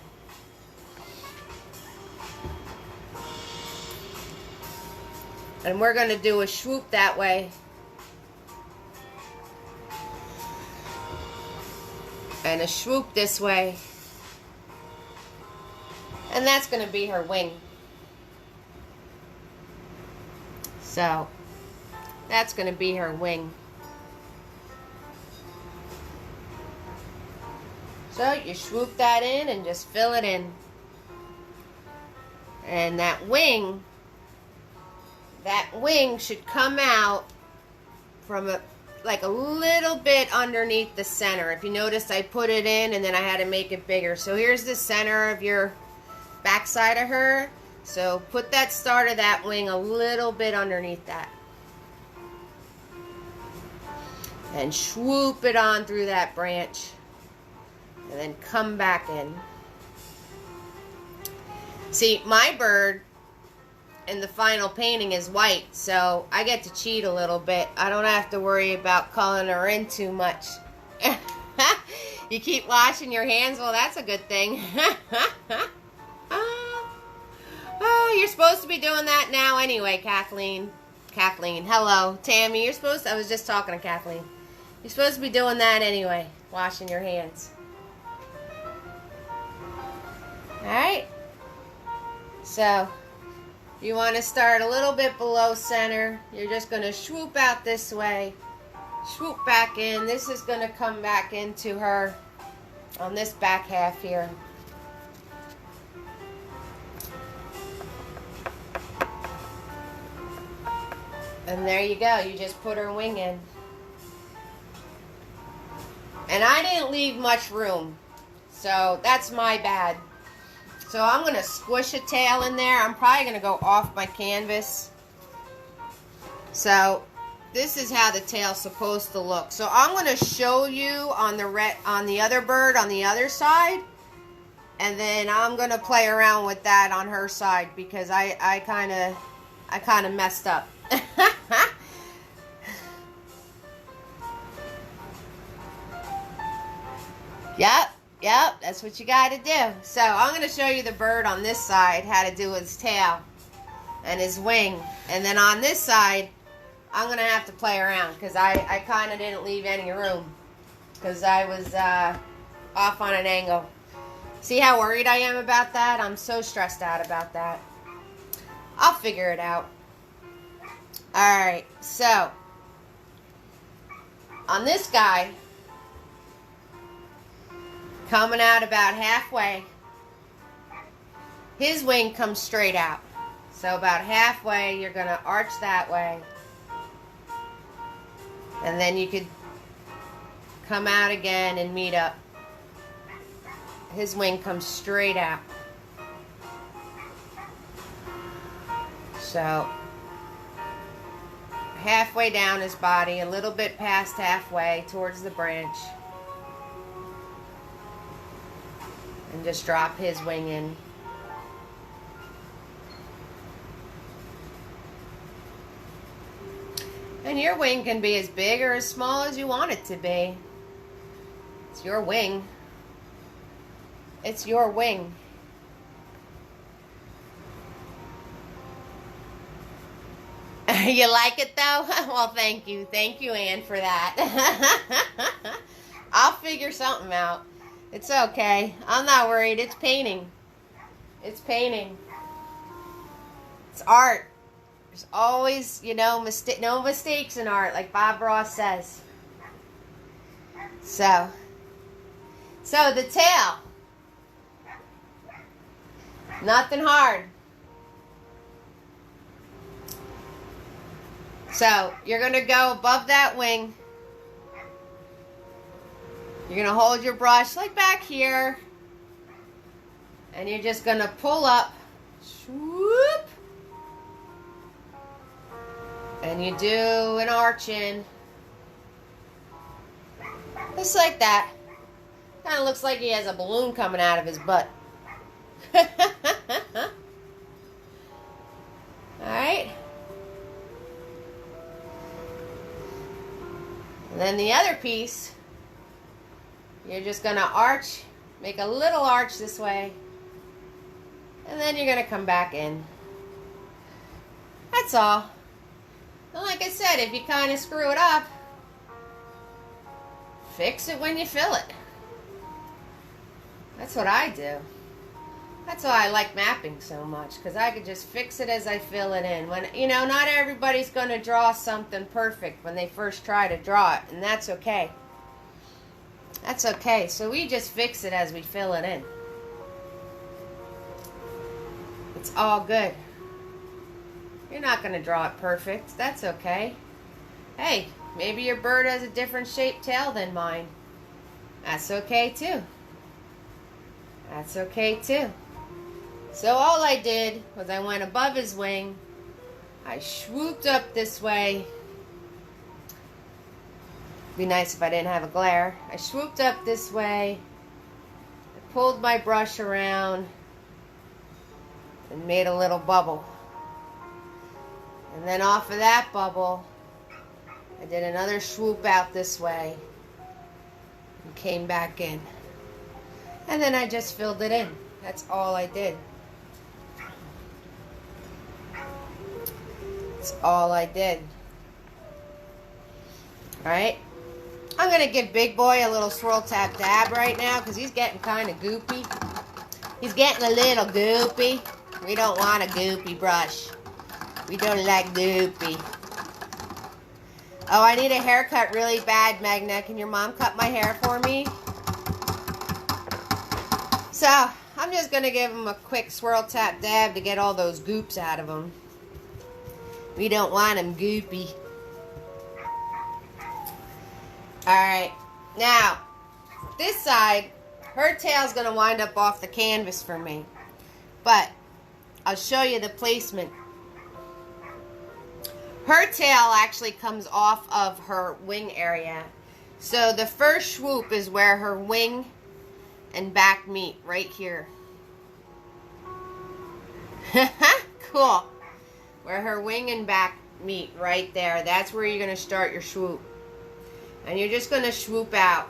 And we're going to do a swoop that way. And a swoop this way. And that's going to be her wing. So, that's going to be her wing. So, you swoop that in and just fill it in. And that wing should come out from like a little bit underneath the center. If you notice, I put it in and then I had to make it bigger. So here's the center of your backside of her. So put that start of that wing a little bit underneath that. And swoop it on through that branch. And then come back in. See, my bird in the final painting is white, so I get to cheat a little bit. I don't have to worry about coloring her in too much. You keep washing your hands? Well, that's a good thing. Oh, you're supposed to be doing that now anyway, Kathleen. Kathleen, hello. Tammy, you're supposed to, I was just talking to Kathleen. You're supposed to be doing that anyway, washing your hands. Alright? So, you want to start a little bit below center. You're just going to swoop out this way. Swoop back in. This is going to come back into her on this back half here. And there you go. You just put her wing in. And I didn't leave much room. So that's my bad. So I'm going to squish a tail in there. I'm probably going to go off my canvas. So this is how the tail's supposed to look. So I'm going to show you on the other bird on the other side. And then I'm going to play around with that on her side because I kind of messed up. Yep, that's what you got to do. So I'm going to show you the bird on this side, how to do his tail and his wing. And then on this side, I'm going to have to play around because I kind of didn't leave any room because I was off on an angle. See how worried I am about that? I'm so stressed out about that. I'll figure it out. Alright, so on this guy, coming out about halfway, his wing comes straight out. So about halfway, you're going to arch that way. And then you could come out again and meet up. His wing comes straight out. So halfway down his body, a little bit past halfway towards the branch. just drop his wing in. And your wing can be as big or as small as you want it to be. It's your wing. It's your wing. You like it though? Well, thank you. Thank you, Ann, for that. I'll figure something out. It's okay. I'm not worried. It's painting. It's painting. It's art. There's always, you know, no mistakes in art, like Bob Ross says. So the tail. Nothing hard. So you're going to go above that wing. You're going to hold your brush like back here. And you're just going to pull up. Swoop. And you do an arch in. Just like that. Kind of looks like he has a balloon coming out of his butt. Alright. And then the other piece, you're just going to arch, make a little arch this way, and then you're going to come back in. That's all. And like I said, if you kind of screw it up, fix it when you fill it. That's what I do. That's why I like mapping so much, because I could just fix it as I fill it in. When, you know, not everybody's going to draw something perfect when they first try to draw it, and that's okay. That's okay. So we just fix it as we fill it in. It's all good. You're not going to draw it perfect. That's okay. Hey, maybe your bird has a different shaped tail than mine. That's okay too. That's okay too. So all I did was I went above his wing. I swooped up this way. Be nice if I didn't have a glare. I swooped up this way. I pulled my brush around and made a little bubble. And then off of that bubble, I did another swoop out this way and came back in. And then I just filled it in. That's all I did. That's all I did. Alright? I'm going to give Big Boy a little swirl tap dab right now because he's getting kind of goopy. He's getting a little goopy. We don't want a goopy brush. We don't like goopy. Oh, I need a haircut really bad, Magna. Can your mom cut my hair for me? So, I'm just going to give him a quick swirl tap dab to get all those goops out of him. We don't want him goopy. Alright, now, this side, her tail's going to wind up off the canvas for me. But, I'll show you the placement. Her tail actually comes off of her wing area. So, the first swoop is where her wing and back meet, right here. Cool. Where her wing and back meet, right there. That's where you're going to start your swoop. And you're just going to swoop out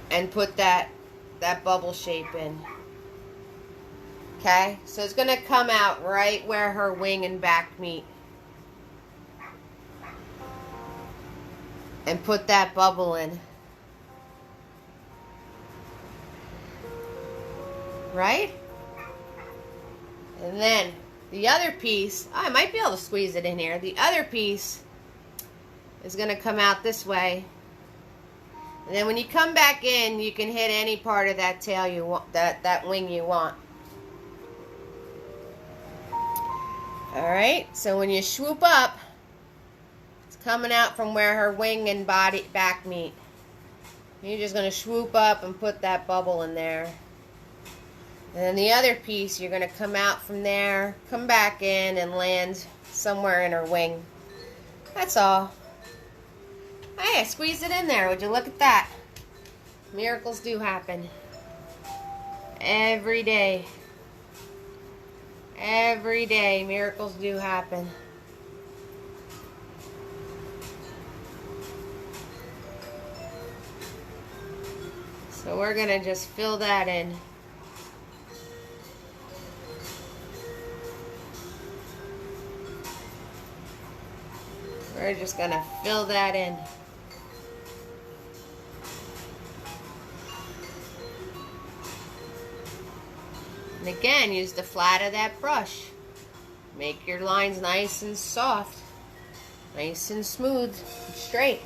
and put that bubble shape in. Okay? So it's going to come out right where her wing and back meet. And put that bubble in. Right? And then the other piece, I might be able to squeeze it in here. The other piece is going to come out this way. And then when you come back in, you can hit any part of that tail you want, that wing you want. Alright, so when you swoop up, it's coming out from where her wing and back meet. You're just going to swoop up and put that bubble in there. And then the other piece, you're going to come out from there, come back in, and land somewhere in her wing. That's all. Hey, I squeezed it in there. Would you look at that? Miracles do happen. Every day. Every day, miracles do happen. So we're going to just fill that in. We're just going to fill that in. And again, use the flat of that brush. Make your lines nice and soft. Nice and smooth and straight.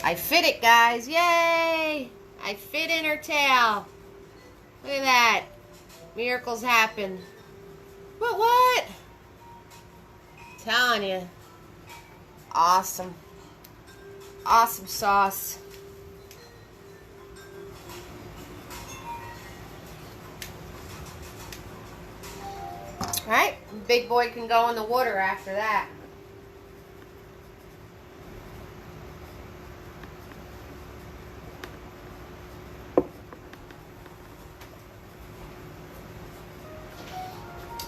I fit it, guys. Yay! I fit in her tail. Look at that. Miracles happen. What? Telling you. Awesome. Awesome sauce. Alright, big boy can go in the water after that.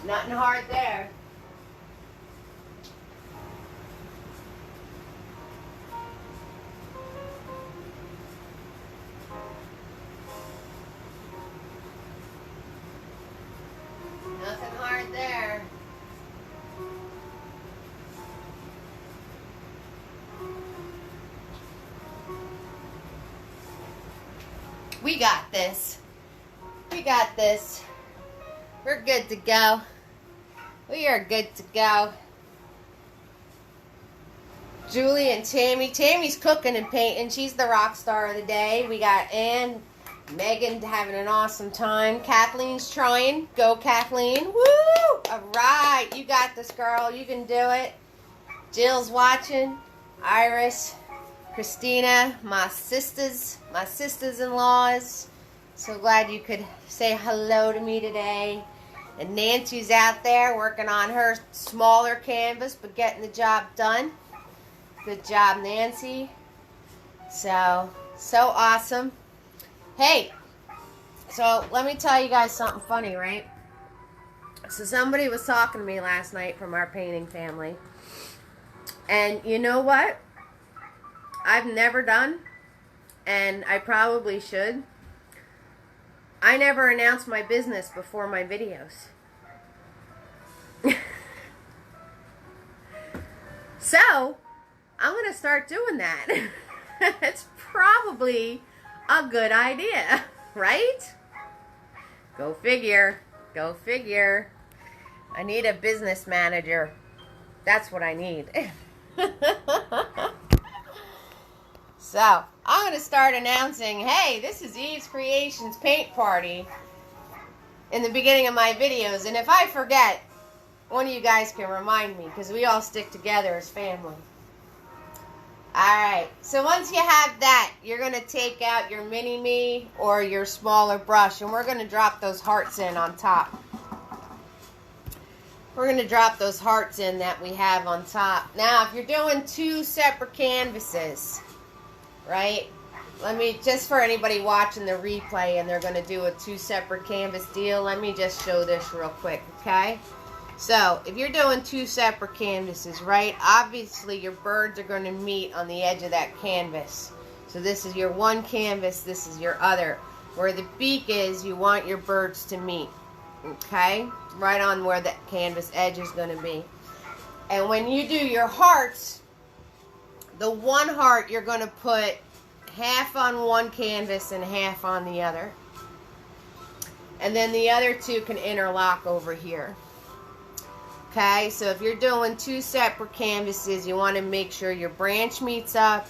Nothing hard there. Nothing hard there. We got this. We got this. We're good to go. We are good to go. Julie and Tammy. Tammy's cooking and painting. She's the rock star of the day. We got Ann, Megan having an awesome time. Kathleen's trying. Go, Kathleen. Woo! All right. You got this, girl. You can do it. Jill's watching. Iris, Christina, my sisters-in-laws. So glad you could say hello to me today. And Nancy's out there working on her smaller canvas, but getting the job done. Good job, Nancy. So awesome. Hey, so let me tell you guys something funny, right? So somebody was talking to me last night from our painting family. And you know what? I've never done, and I probably should. I never announce my business before my videos. So, I'm going to start doing that. It's probably a good idea, right? Go figure. Go figure. I need a business manager. That's what I need. So, I'm going to start announcing, hey, this is Eve's Creations Paint Party in the beginning of my videos. And if I forget, one of you guys can remind me, because we all stick together as family. Alright, so once you have that, you're going to take out your mini-me or your smaller brush, and we're going to drop those hearts in on top. We're going to drop those hearts in that we have on top. Now, if you're doing two separate canvases, right? Let me, just for anybody watching the replay and they're going to do a two separate canvas deal, let me just show this real quick, okay? So, if you're doing two separate canvases, right, obviously your birds are going to meet on the edge of that canvas. So this is your one canvas, this is your other. Where the beak is, you want your birds to meet, okay? Right on where that canvas edge is going to be. And when you do your hearts, the one heart you're going to put half on one canvas and half on the other. And then the other two can interlock over here. Okay, so if you're doing two separate canvases, you want to make sure your branch meets up.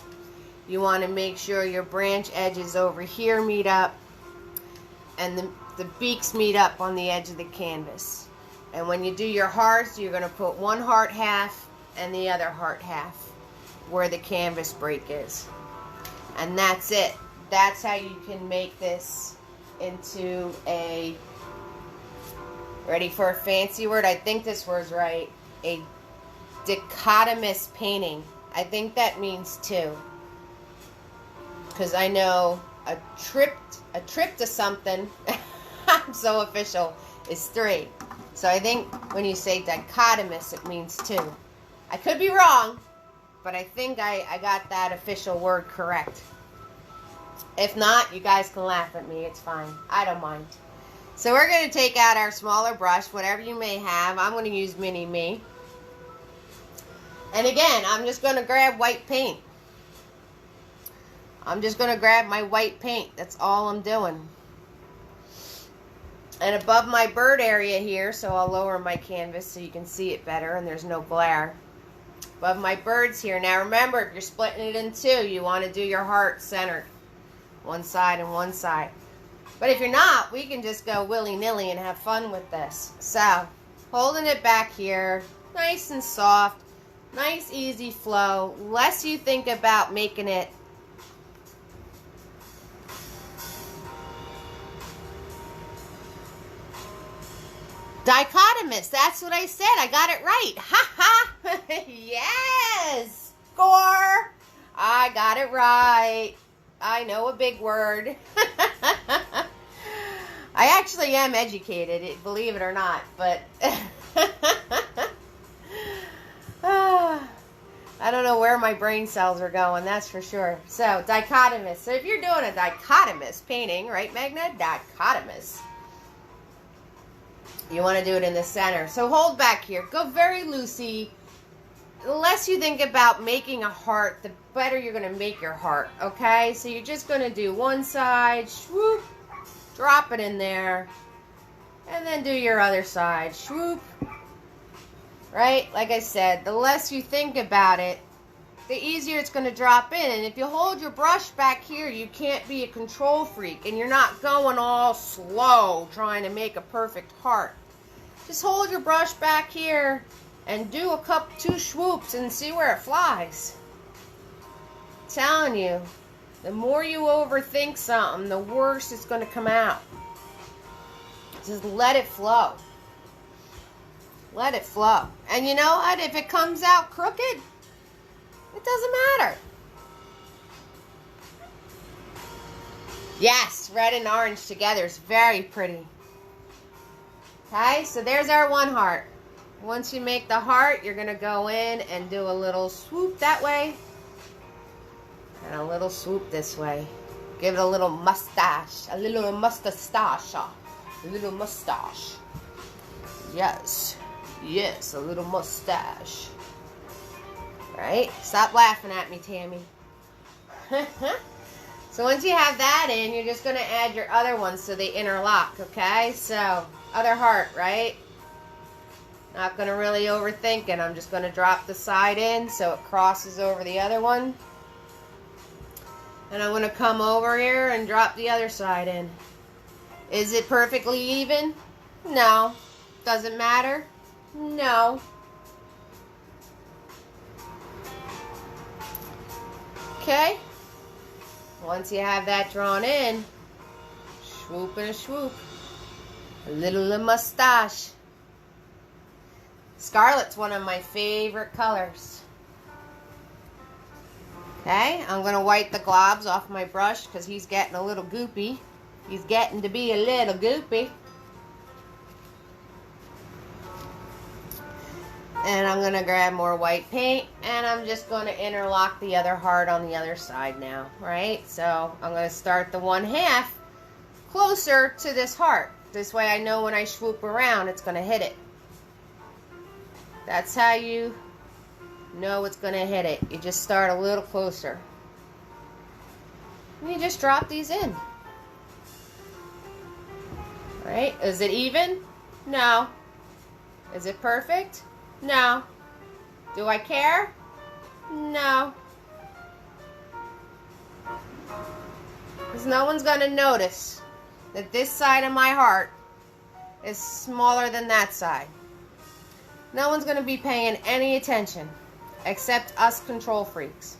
You want to make sure your branch edges over here meet up. And the beaks meet up on the edge of the canvas. And when you do your hearts, you're going to put one heart half and the other heart half where the canvas break is. And that's it. That's how you can make this into a, ready for a fancy word? I think this word's right. A dichotomous painting. I think that means two. because I know a trip to something, I'm so official, is 3. So I think when you say dichotomous, it means 2. I could be wrong, but I think I got that official word correct. If not, you guys can laugh at me. It's fine. I don't mind. So we're going to take out our smaller brush, whatever you may have. I'm going to use Mini Me. And again, I'm just going to grab white paint. I'm just going to grab my white paint. That's all I'm doing. And above my bird area here, so I'll lower my canvas so you can see it better and there's no glare. Above my birds here. Now remember, if you're splitting it in 2, you want to do your heart centered. One side and one side. But if you're not, we can just go willy-nilly and have fun with this. So, holding it back here, nice and soft, nice easy flow. Less you think about making it dichotomous. That's what I said. I got it right. Ha ha. Yes. Score. I got it right. I know a big word. I actually am educated, believe it or not, but I don't know where my brain cells are going, that's for sure. So, dichotomous. So if you're doing a dichotomous painting, right, Magna? Dichotomous. You want to do it in the center. So hold back here. Go very loosey. The less you think about making a heart, the better you're going to make your heart, okay? So you're just going to do one side, swoop, drop it in there, and then do your other side, swoop, right? Like I said, the less you think about it, the easier it's going to drop in. And if you hold your brush back here, you can't be a control freak, and you're not going all slow trying to make a perfect heart. Just hold your brush back here and do 2 swoops and see where it flies. I'm telling you, the more you overthink something, the worse it's going to come out. Just let it flow. Let it flow. And you know what? If it comes out crooked, it doesn't matter. Yes, red and orange together is very pretty. Okay, so there's our one heart. Once you make the heart, you're going to go in and do a little swoop that way. And a little swoop this way. Give it a little mustache. A little mustache. A little mustache. Yes. Yes, a little mustache. Right? Stop laughing at me, Tammy. So once you have that in, you're just going to add your other ones so they interlock, okay? So, other heart, right? Not going to really overthink it. I'm just going to drop the side in so it crosses over the other one. And I'm going to come over here and drop the other side in. Is it perfectly even? No. Doesn't matter? No. Okay. Once you have that drawn in, swoop and a swoop. A little mustache. Scarlet's one of my favorite colors. Okay, I'm going to wipe the globs off my brush because he's getting a little goopy. He's getting to be a little goopy. And I'm going to grab more white paint and I'm just going to interlock the other heart on the other side now, right? So I'm going to start the 1/2 closer to this heart. This way I know when I swoop around it's going to hit it. That's how you know it's going to hit it. You just start a little closer. And you just drop these in. Right? Is it even? No. Is it perfect? No. Do I care? No. Because no one's going to notice that this side of my heart is smaller than that side. No one's going to be paying any attention except us control freaks.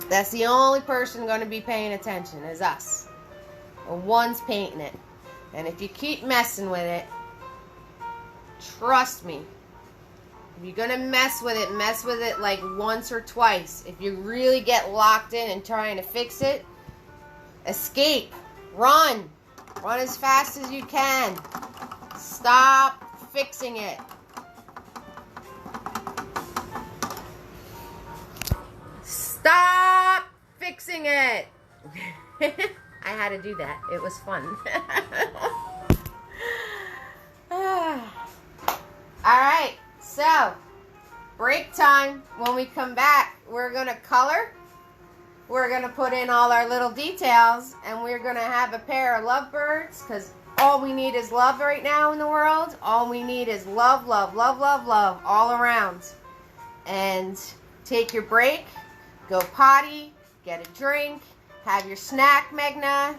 That's the only person going to be paying attention is us. The one's painting it. And if you keep messing with it, trust me, If you're going to mess with it like once or twice. If you really get locked in and trying to fix it, escape. Run. Run as fast as you can. Stop fixing it. Stop fixing it. I had to do that. It was fun. Alright, so break time. When we come back, we're going to color. We're going to put in all our little details, and we're going to have a pair of lovebirds, because all we need is love right now in the world. All we need is love, love, love, love, love all around. And take your break, go potty, get a drink, have your snack, Megna,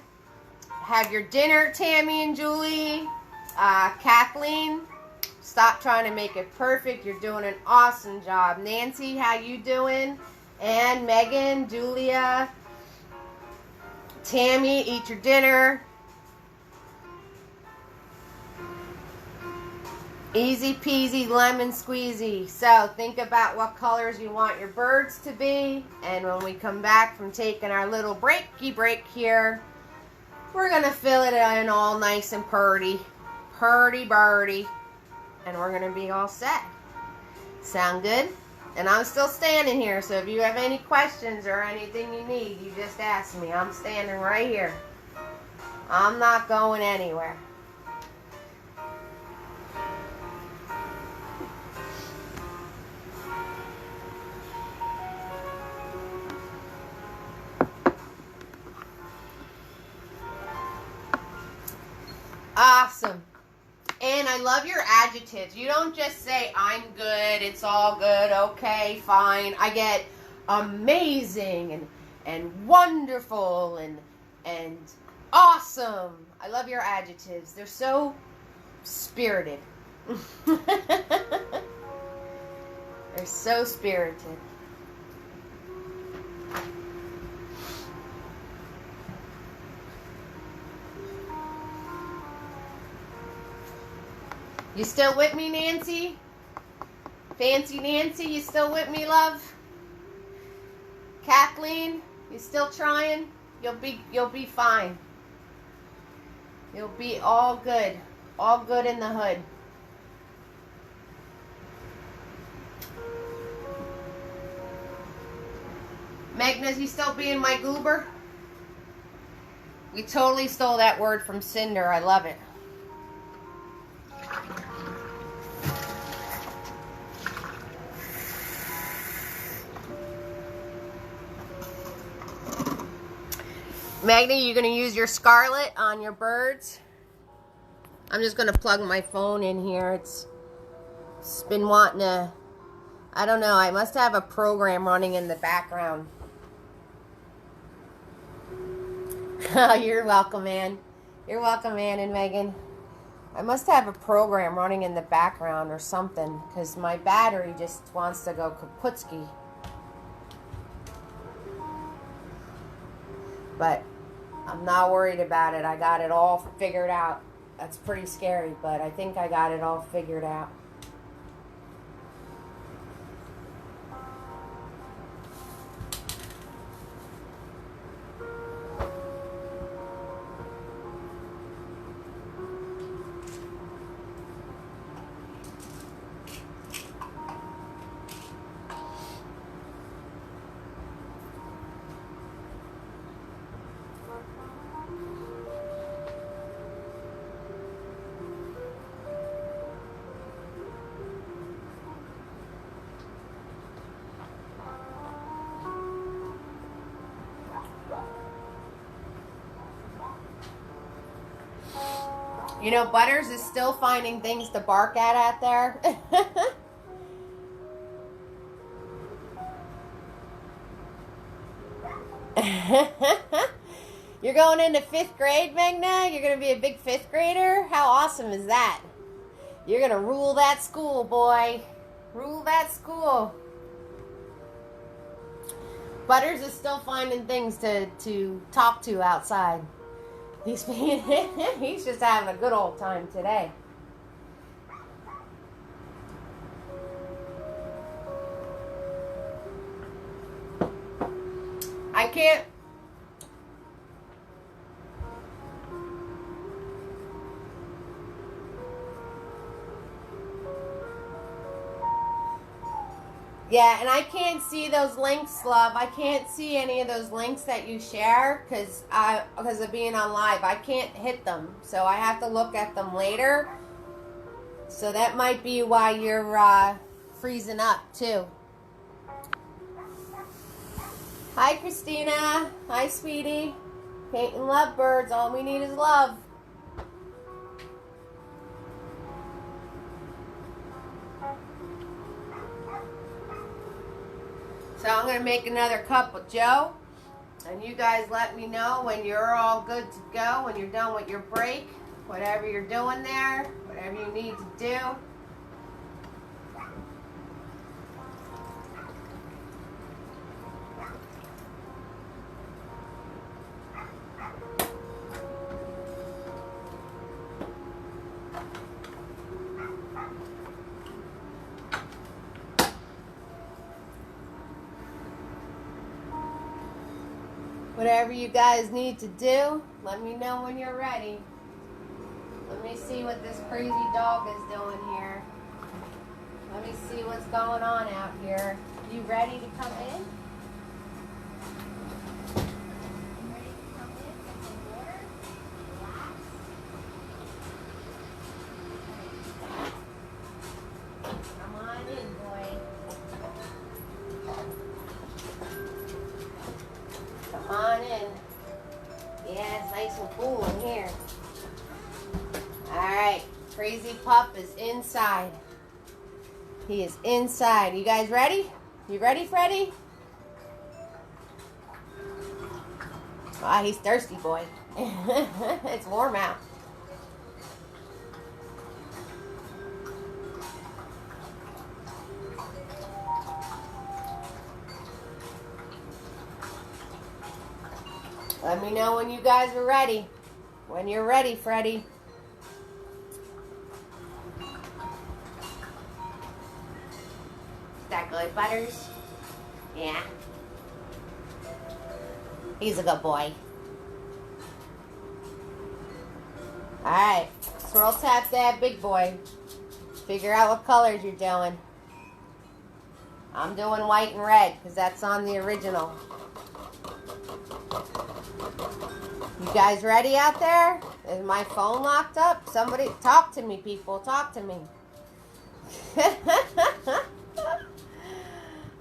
have your dinner, Tammy and Julie, Kathleen. Stop trying to make it perfect. You're doing an awesome job. Nancy, how you doing? And Megan, Julia, Tammy, eat your dinner. Easy peasy, lemon squeezy. So think about what colors you want your birds to be. And when we come back from taking our little breaky break here, we're going to fill it in all nice and purty. Purty birdie. And we're going to be all set. Sound good? And I'm still standing here, so if you have any questions or anything you need, you just ask me. I'm standing right here. I'm not going anywhere. Awesome. And I love your adjectives. You don't just say, I'm good, it's all good, okay, fine. I get amazing and wonderful and awesome. I love your adjectives. They're so spirited. They're so spirited. You still with me, Nancy? Fancy Nancy, you still with me, love? Kathleen, you still trying? You'll be fine. You'll be all good. All good in the hood. Magna's, you still being my goober? We totally stole that word from Cinder. I love it. Magna, you going to use your scarlet on your birds? I'm just going to plug my phone in here. It's been wanting to, I don't know, I must have a program running in the background. Oh, you're welcome, man. You're welcome, Ann and Megan. I must have a program running in the background or something, because my battery just wants to go kaputski. But I'm not worried about it. I got it all figured out. That's pretty scary, but I think I got it all figured out. You know, Butters is still finding things to bark at out there. You're going into 5th grade, Magna? You're going to be a big 5th grader? How awesome is that? You're going to rule that school, boy. Rule that school. Butters is still finding things to talk to outside. He's just having a good old time today. can't. Yeah, and I can't see those links, love. I can't see any of those links that you share because of being on live. I can't hit them, so I have to look at them later. So that might be why you're freezing up too. Hi, Christina. Hi, sweetie. Painting lovebirds. All we need is love. So I'm going to make another cup with Joe. And you guys let me know when you're all good to go, when you're done with your break, whatever you're doing there, whatever you need to do. Whatever you guys need to do, let me know when you're ready. Let me see what this crazy dog is doing here. Let me see what's going on out here. You ready to come in? Ready to come in? Get some water? Relax. Come on in, boy. Come on in. Yeah, it's nice and cool in here. Alright, Crazy Pup is inside. He is inside. You guys ready? You ready, Freddy? Ah, he's thirsty, boy. It's warm out. Let me know when you guys are ready. When you're ready, Freddy. Is that good, Butters? Yeah. He's a good boy. Alright. Swirl tap that big boy. Figure out what colors you're doing. I'm doing white and red because that's on the original. You guys ready out there? Is my phone locked up? Somebody talk to me, people. Talk to me.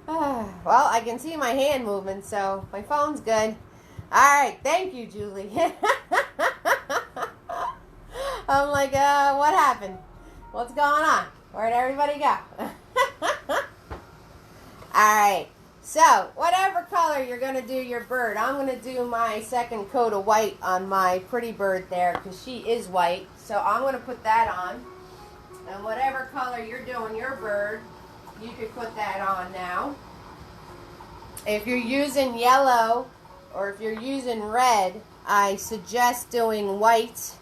Well, I can see my hand moving, so my phone's good. Alright, thank you, Julie. I'm like, what happened? What's going on? Where'd everybody go? Alright. So, whatever color you're going to do your bird, I'm going to do my second coat of white on my pretty bird there because she is white. So, I'm going to put that on. And whatever color you're doing your bird, you could put that on now. If you're using yellow or if you're using red, I suggest doing white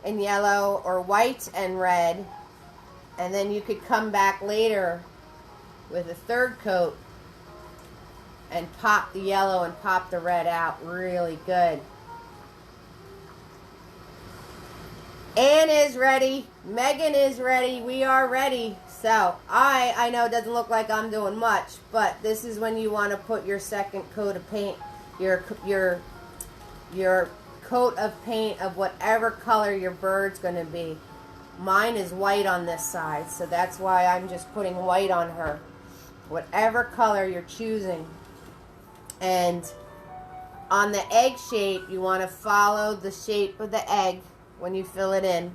and yellow or white and red. And then you could come back later with a third coat and pop the yellow and pop the red out really good. Ann is ready. Megan is ready. We are ready. So, I know it doesn't look like I'm doing much, but this is when you want to put your second coat of paint, your coat of paint of whatever color your bird's going to be. Mine is white on this side, so that's why I'm just putting white on her. Whatever color you're choosing. And on the egg shape, you want to follow the shape of the egg when you fill it in.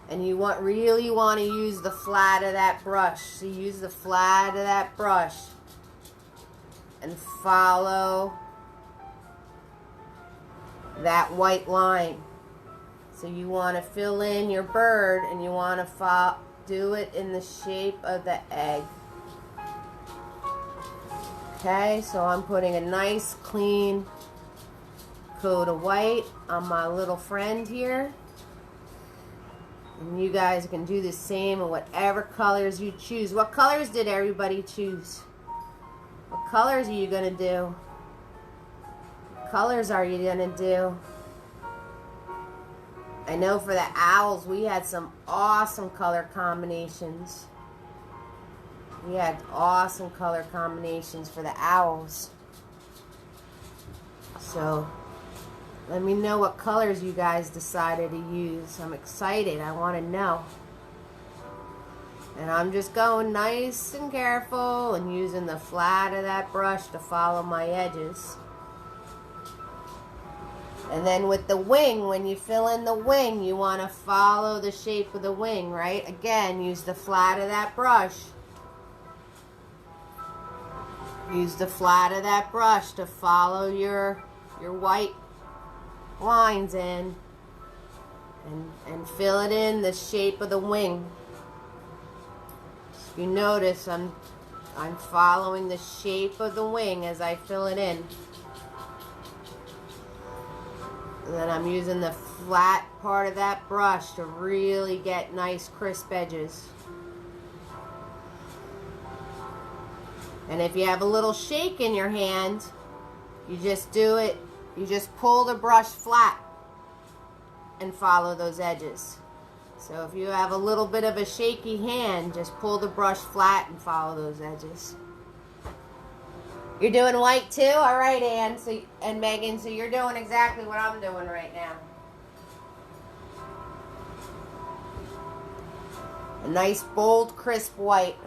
And you really want to use the flat of that brush. So use the flat of that brush and follow that white line. So you want to fill in your bird and you want to do it in the shape of the egg. Okay, so I'm putting a nice clean coat of white on my little friend here. And you guys can do the same in whatever colors you choose. What colors did everybody choose? What colors are you going to do? colors are you gonna do? I know for the owls, we had some awesome color combinations. We had awesome color combinations for the owls. So, let me know what colors you guys decided to use. I'm excited. I want to know. And I'm just going nice and careful and using the flat of that brush to follow my edges. And then with the wing, when you fill in the wing, you want to follow the shape of the wing, right? Again, use the flat of that brush. Use the flat of that brush to follow your white lines in. And fill it in the shape of the wing. If you notice, I'm following the shape of the wing as I fill it in. And then I'm using the flat part of that brush to really get nice crisp edges. And if you have a little shake in your hand, you just do it, you just pull the brush flat and follow those edges. So if you have a little bit of a shaky hand, just pull the brush flat and follow those edges. You're doing white too? All right, Ann and Megan, so you're doing exactly what I'm doing right now. A nice, bold, crisp white.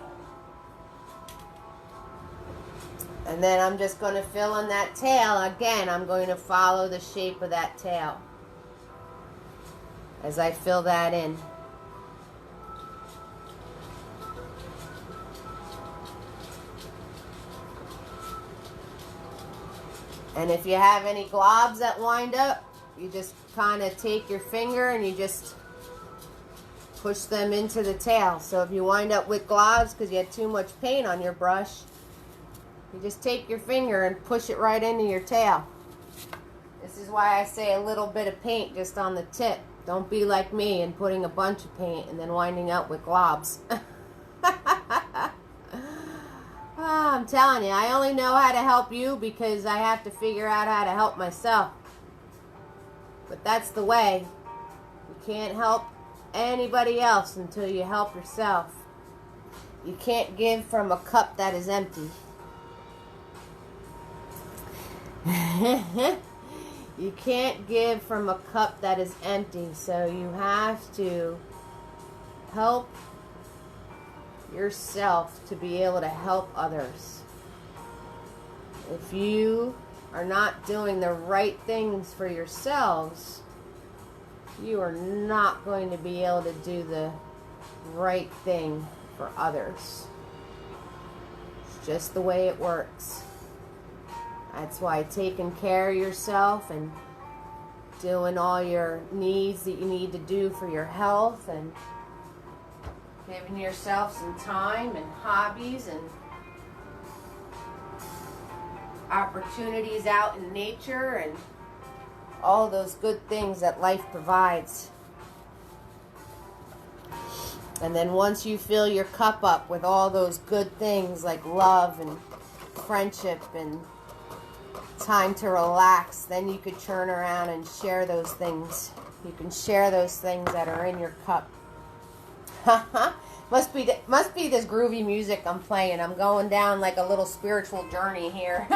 And then I'm just going to fill in that tail. Again, I'm going to follow the shape of that tail as I fill that in. And if you have any globs that wind up, you just kind of take your finger and you just push them into the tail. So if you wind up with globs because you had too much paint on your brush, you just take your finger and push it right into your tail. This is why I say a little bit of paint just on the tip. Don't be like me and putting a bunch of paint and then winding up with globs. I'm telling you, I only know how to help you because I have to figure out how to help myself. But that's the way. You can't help anybody else until you help yourself. You can't give from a cup that is empty. You can't give from a cup that is empty. So you have to help yourself to be able to help others. If you are not doing the right things for yourselves, you are not going to be able to do the right thing for others. It's just the way it works. That's why taking care of yourself and doing all your needs that you need to do for your health and giving yourself some time and hobbies and opportunities out in nature and all those good things that life provides. And then once you fill your cup up with all those good things like love and friendship and time to relax, then you could turn around and share those things. You can share those things that are in your cup. must be this groovy music I'm playing. I'm going down like a little spiritual journey here.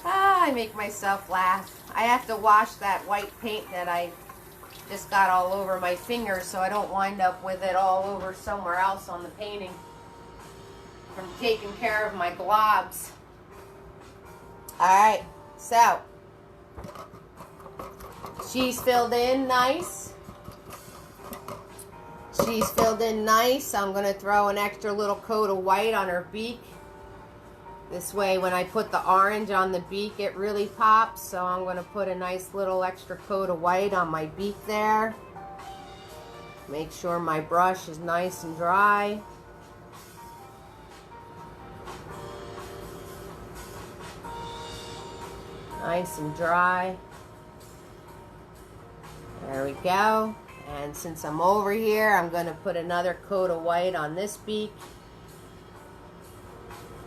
I make myself laugh. I have to wash that white paint that I just got all over my fingers so I don't wind up with it all over somewhere else on the painting from taking care of my globs. Alright, so she's filled in nice. She's filled in nice. I'm going to throw an extra little coat of white on her beak. This way when I put the orange on the beak it really pops. So I'm going to put a nice little extra coat of white on my beak there. Make sure my brush is nice and dry. Nice and dry. There we go. And since I'm over here, I'm going to put another coat of white on this beak.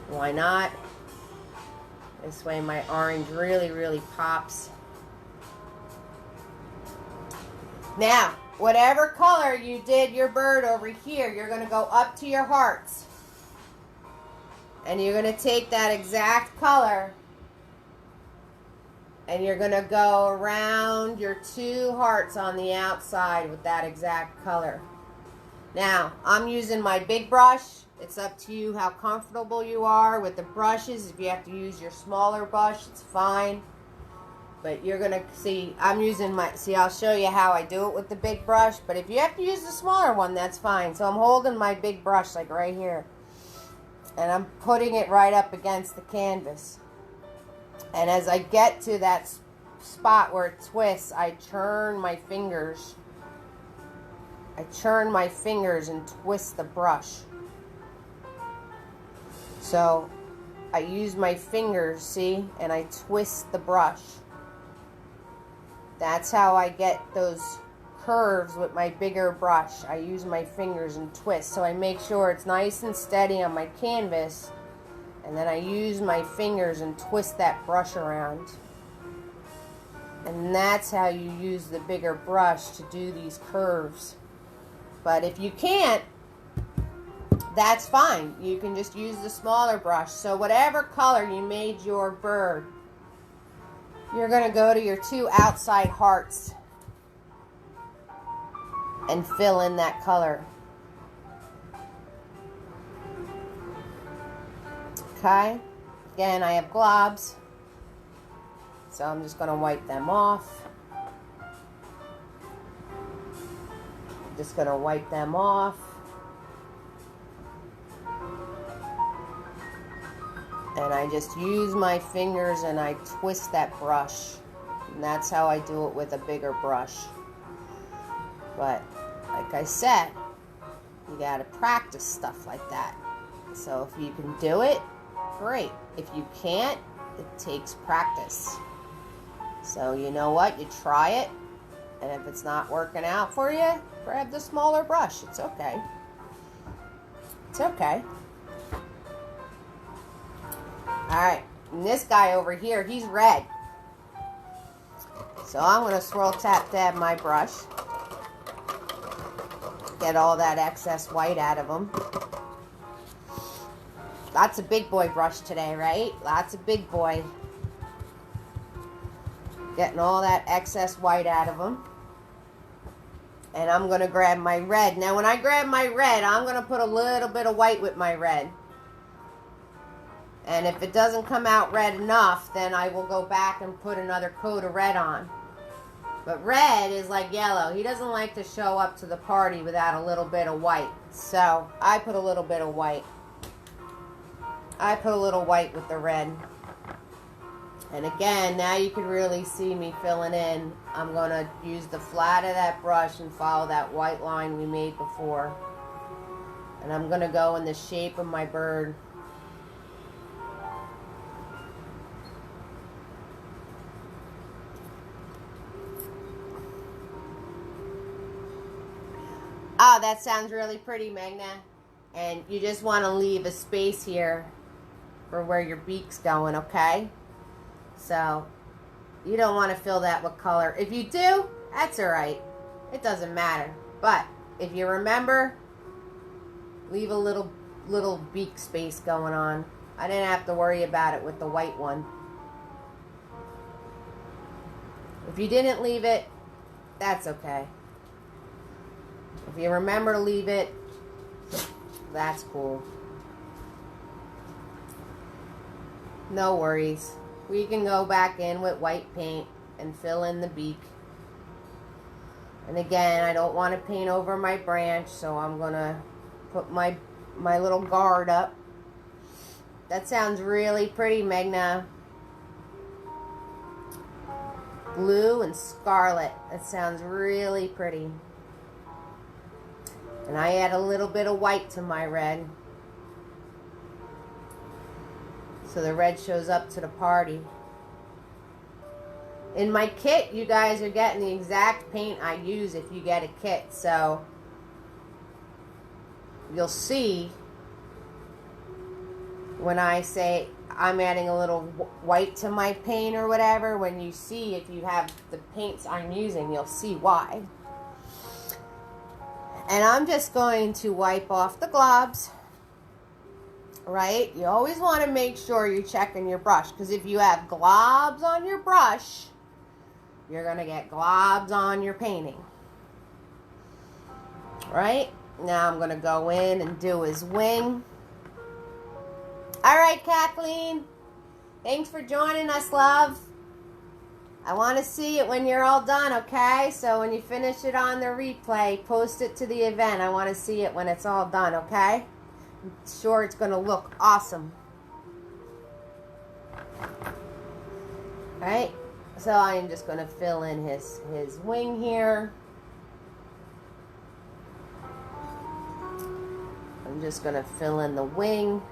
Why not? This way my orange really, really pops. Now, whatever color you did your bird over here, you're going to go up to your hearts. And you're going to take that exact color and you're going to go around your 2 hearts on the outside with that exact color. Now, I'm using my big brush. It's up to you how comfortable you are with the brushes. If you have to use your smaller brush, it's fine. But you're going to see, I'm using my, see, I'll show you how I do it with the big brush. But if you have to use the smaller one, that's fine. So I'm holding my big brush like right here. And I'm putting it right up against the canvas. And as I get to that spot where it twists, I turn my fingers. I turn my fingers and twist the brush. So I use my fingers, see, and I twist the brush. That's how I get those curves with my bigger brush. I use my fingers and twist. So I make sure it's nice and steady on my canvas. And then I use my fingers and twist that brush around. And that's how you use the bigger brush to do these curves. But if you can't, that's fine. You can just use the smaller brush. So whatever color you made your bird, you're going to go to your 2 outside hearts and fill in that color. Okay, again, I have globs, so I'm just going to wipe them off. Just going to wipe them off. And I just use my fingers and I twist that brush. And that's how I do it with a bigger brush. But, like I said, you got to practice stuff like that. So if you can do it, great. If you can't, it takes practice. So you know what? You try it. And if it's not working out for you, grab the smaller brush. It's okay. It's okay. Alright. And this guy over here, he's red. So I'm going to swirl tap dab my brush. Get all that excess white out of him. Lots of big boy brush today, right? Lots of big boy. Getting all that excess white out of them. And I'm going to grab my red. Now when I grab my red, I'm going to put a little bit of white with my red. And if it doesn't come out red enough, then I will go back and put another coat of red on. But red is like yellow. He doesn't like to show up to the party without a little bit of white. So I put a little bit of white. I put a little white with the red. And again, now you can really see me filling in. I'm going to use the flat of that brush and follow that white line we made before. And I'm going to go in the shape of my bird. Oh, that sounds really pretty, Magna. And you just want to leave a space here for where your beak's going, okay? So, you don't want to fill that with color. If you do, that's alright. It doesn't matter. But, if you remember, leave a little beak space going on. I didn't have to worry about it with the white one. If you didn't leave it, that's okay. If you remember to leave it, that's cool. No worries. We can go back in with white paint and fill in the beak. And again, I don't want to paint over my branch, so I'm going to put my little guard up. That sounds really pretty, Magna. Blue and scarlet. That sounds really pretty. And I add a little bit of white to my red. So the red shows up to the party. In my kit, you guys are getting the exact paint I use if you get a kit. So you'll see when I say I'm adding a little white to my paint or whatever. When you see, if you have the paints I'm using, you'll see why. And I'm just going to wipe off the globs, right? You always want to make sure you're checking your brush, because if you have globs on your brush, you're going to get globs on your painting. Right? Now I'm going to go in and do his wing. All right, Kathleen. Thanks for joining us, love. I want to see it when you're all done, okay? So when you finish it on the replay, post it to the event. I want to see it when it's all done, okay? I'm sure it's going to look awesome. All right? So I am just going to fill in his wing here. I'm just going to fill in the wing.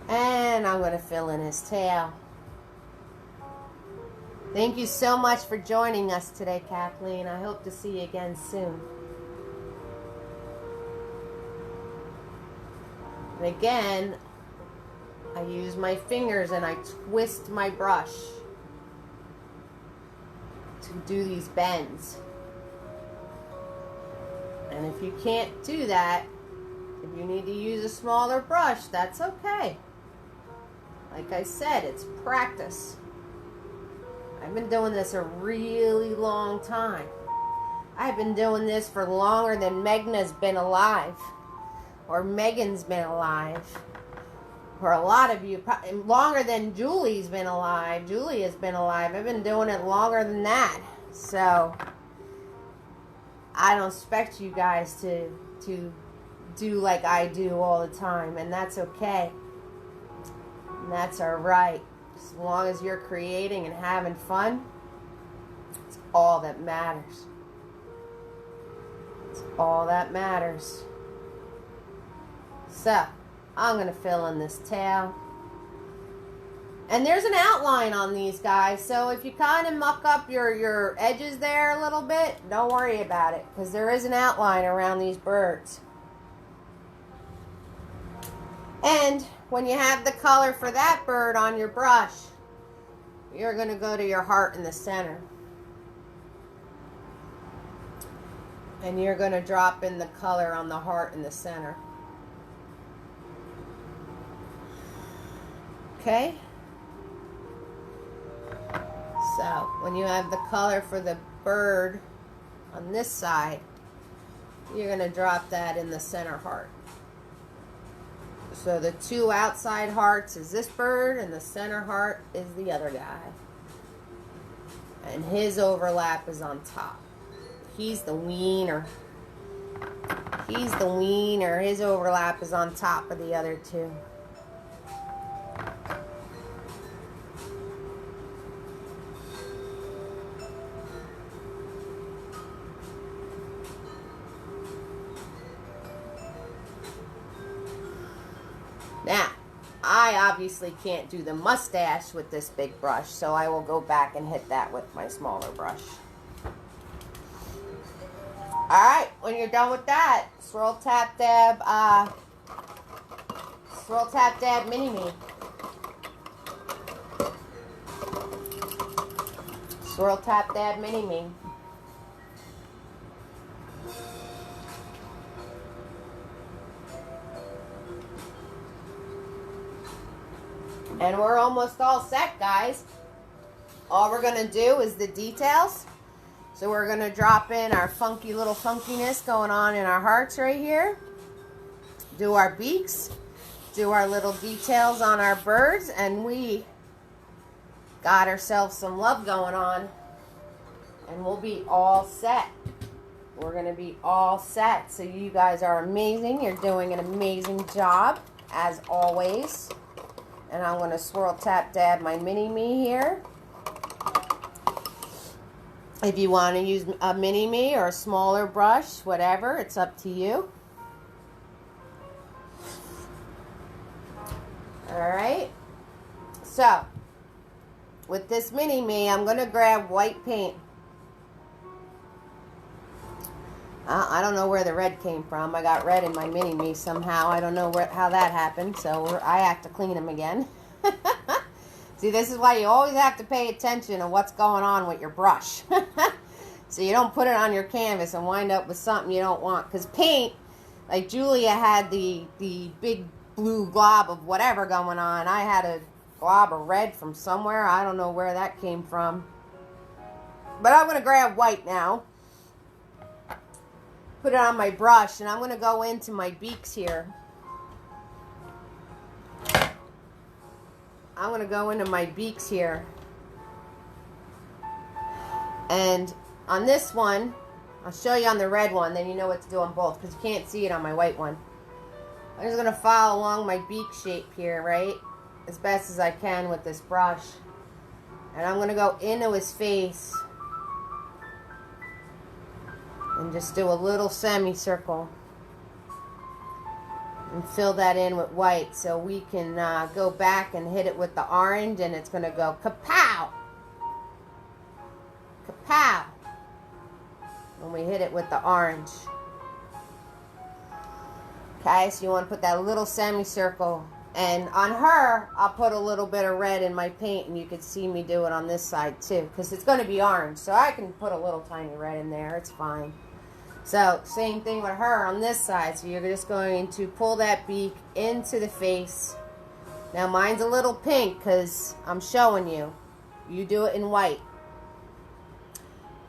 And I'm going to fill in his tail. Thank you so much for joining us today, Kathleen. I hope to see you again soon. And again, I use my fingers and I twist my brush to do these bends. And if you can't do that, if you need to use a smaller brush, that's okay. Like I said, it's practice. I've been doing this a really long time. I've been doing this for longer than Megna's been alive. Or Megan's been alive. For a lot of you, longer than Julie's been alive. Julie has been alive. I've been doing it longer than that. So, I don't expect you guys to do like I do all the time. And that's okay. And that's alright. As long as you're creating and having fun, it's all that matters. It's all that matters. So, I'm going to fill in this tail. And there's an outline on these guys, so if you kind of muck up your edges there a little bit, don't worry about it, because there is an outline around these birds. And when you have the color for that bird on your brush, you're going to go to your heart in the center. And you're going to drop in the color on the heart in the center. Okay? So, when you have the color for the bird on this side, you're going to drop that in the center heart. So the two outside hearts is this bird, and the center heart is the other guy. And his overlap is on top. He's the wiener. He's the wiener. His overlap is on top of the other two. Now, I obviously can't do the mustache with this big brush, so I will go back and hit that with my smaller brush. Alright, when you're done with that, swirl, tap, dab, mini-me. Swirl, tap, dab, mini-me. And we're almost all set, guys. All we're going to do is the details. So we're going to drop in our funky little funkiness going on in our hearts right here. Do our beaks. Do our little details on our birds. And we got ourselves some love going on. And we'll be all set. We're going to be all set. So you guys are amazing. You're doing an amazing job, as always. And I'm going to swirl, tap, dab my mini-me here. If you want to use a mini-me or a smaller brush, whatever, it's up to you. Alright. So, with this mini-me, I'm going to grab white paint. I don't know where the red came from. I got red in my mini-me somehow. I don't know how that happened, so I have to clean them again. See, this is why you always have to pay attention to what's going on with your brush. So you don't put it on your canvas and wind up with something you don't want. Because paint, like Julia had the big blue glob of whatever going on. I had a glob of red from somewhere. I don't know where that came from. But I'm going to grab white now. Put it on my brush, and I'm going to go into my beaks here. I'm going to go into my beaks here. And on this one, I'll show you on the red one, then you know what to do on both, because you can't see it on my white one. I'm just going to follow along my beak shape here, right? As best as I can with this brush. And I'm going to go into his face. And just do a little semicircle. And fill that in with white so we can go back and hit it with the orange, and it's going to go kapow! Kapow! When we hit it with the orange. Okay, so you want to put that little semicircle. And on her, I'll put a little bit of red in my paint, and you can see me do it on this side too, because it's going to be orange. So I can put a little tiny red in there. It's fine. So, same thing with her on this side. So you're just going to pull that beak into the face. Now mine's a little pink because I'm showing you. You do it in white.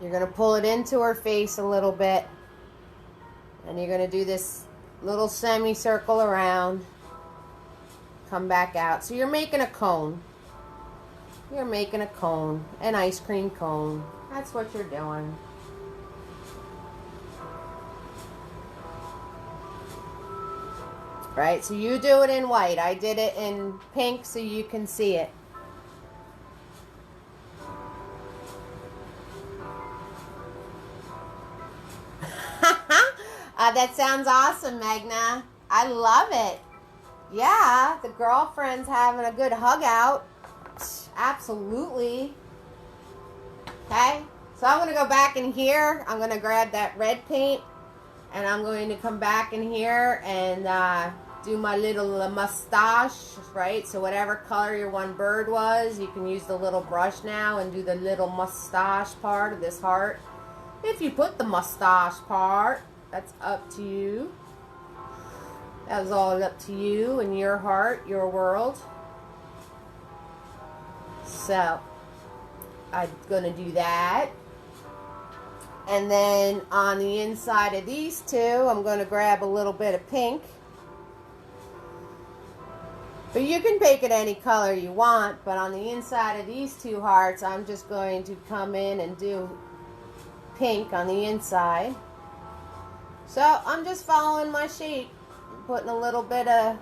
You're going to pull it into her face a little bit. And you're going to do this little semicircle around. Come back out. So you're making a cone. You're making a cone. An ice cream cone. That's what you're doing. Right, so you do it in white. I did it in pink so you can see it. That sounds awesome, Magna. I love it. Yeah, the girlfriend's having a good hug out. Absolutely. Okay, so I'm going to go back in here. I'm going to grab that red paint. And I'm going to come back in here and do my little mustache, right? So whatever color your one bird was, you can use the little brush now and do the little mustache part of this heart. If you put the mustache part, that's up to you. That was all up to you and your heart, your world. So, I'm going to do that. And then on the inside of these two, I'm going to grab a little bit of pink. But you can pick it any color you want, but on the inside of these two hearts, I'm just going to come in and do pink on the inside. So I'm just following my shape, putting another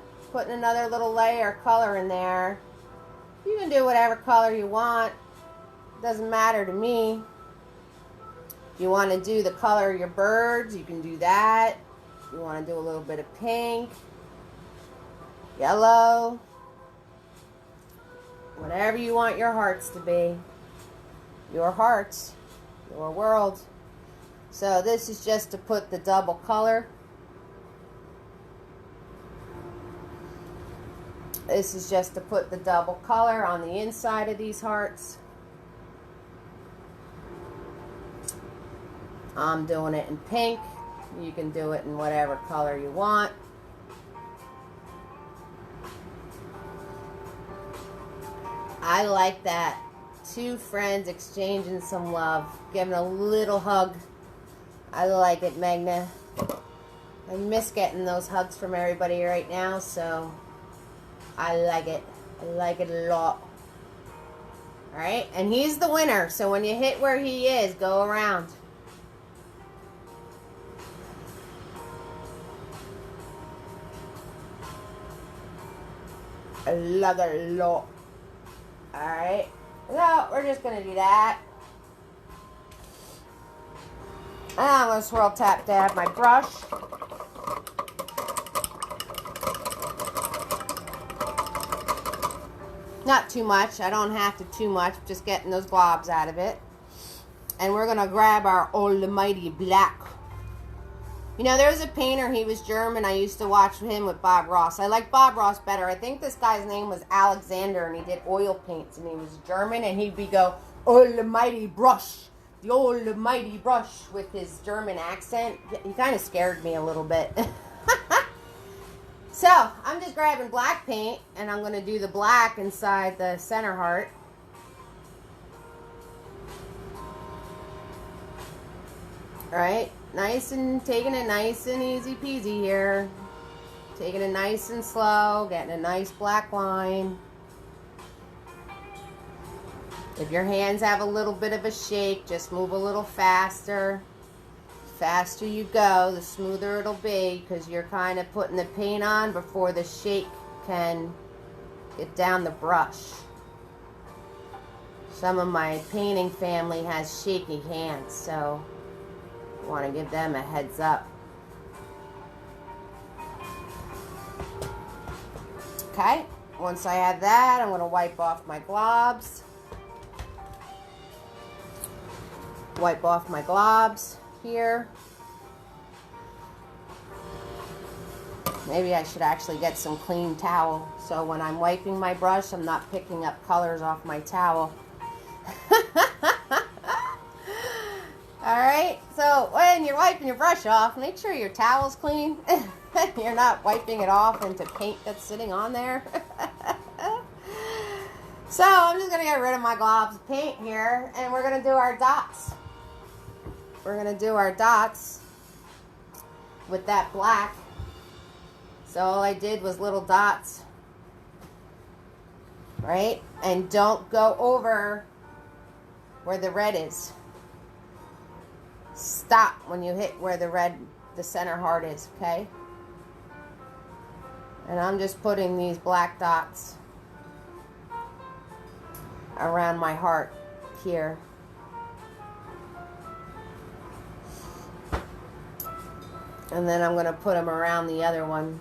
little layer of color in there. You can do whatever color you want. Doesn't matter to me. If you want to do the color of your birds, you can do that. If you want to do a little bit of pink, yellow, whatever you want your hearts to be. Your hearts, your world. So this is just to put the double color. This is just to put the double color on the inside of these hearts. I'm doing it in pink. You can do it in whatever color you want. I like that. Two friends exchanging some love. Giving a little hug. I like it, Magna. I miss getting those hugs from everybody right now, so I like it. I like it a lot. Alright, and he's the winner, so when you hit where he is, go around. I love it a lot. Alright, so we're just going to do that. And I'm going to swirl tap dab my brush. Not too much. I don't have to too much. Just getting those globs out of it. And we're going to grab our almighty black. You know, there's a painter. He was German. I used to watch him with Bob Ross. I like Bob Ross better. I think this guy's name was Alexander, and he did oil paints. And he was German, and he'd go, almighty brush. The almighty brush with his German accent. He kind of scared me a little bit. So, I'm just grabbing black paint, and I'm going to do the black inside the center heart. Alright, taking it nice and easy peasy here. Taking it nice and slow, getting a nice black line. If your hands have a little bit of a shake, just move a little faster. The faster you go, the smoother it'll be, because you're kind of putting the paint on before the shake can get down the brush. Some of my painting family has shaky hands, so I want to give them a heads up. Okay, once I have that, I'm going to wipe off my globs. Wipe off my globs here. Maybe I should actually get some clean towel, so when I'm wiping my brush, I'm not picking up colors off my towel. Alright, so when you're wiping your brush off, make sure your towel's clean. You're not wiping it off into paint that's sitting on there. So I'm just going to get rid of my globs of paint here, and we're going to do our dots. We're going to do our dots with that black. So all I did was little dots, right? And don't go over where the red is. Stop when you hit where the center heart is, okay? And I'm just putting these black dots around my heart here. And then I'm going to put them around the other one.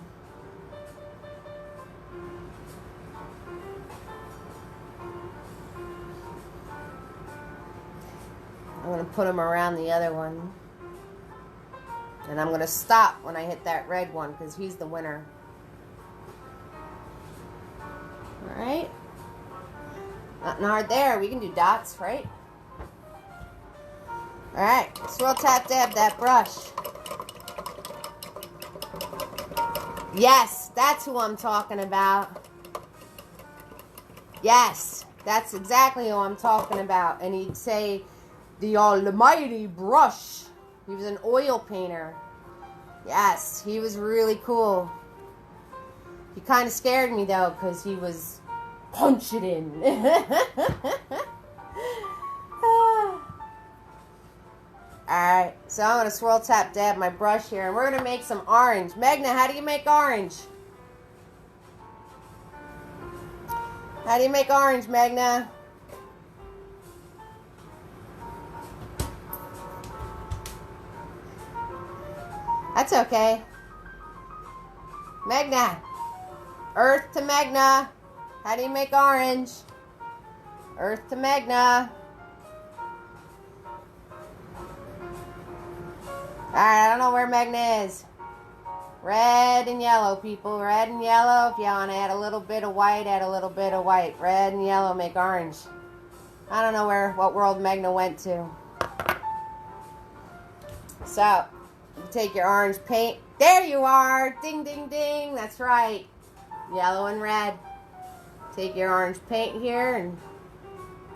I'm going to put them around the other one. And I'm going to stop when I hit that red one, because he's the winner. Alright. Nothing hard there. We can do dots, right? Alright. Swirl, tap, dab that brush. Yes, that's who I'm talking about. Yes, that's exactly who I'm talking about. And he'd say, the almighty brush. He was an oil painter. Yes, he was really cool. He kind of scared me, though, because he was punch it in. Alright, so I'm going to swirl, tap, dab my brush here, and we're going to make some orange. Magna, how do you make orange? How do you make orange, Magna? That's okay. Magna. Earth to Magna. How do you make orange? Earth to Magna. Alright, I don't know where Magna is. Red and yellow, people. Red and yellow. If you want to add a little bit of white, add a little bit of white. Red and yellow make orange. I don't know what world Magna went to. So, you take your orange paint. There you are. Ding, ding, ding. That's right. Yellow and red. Take your orange paint here and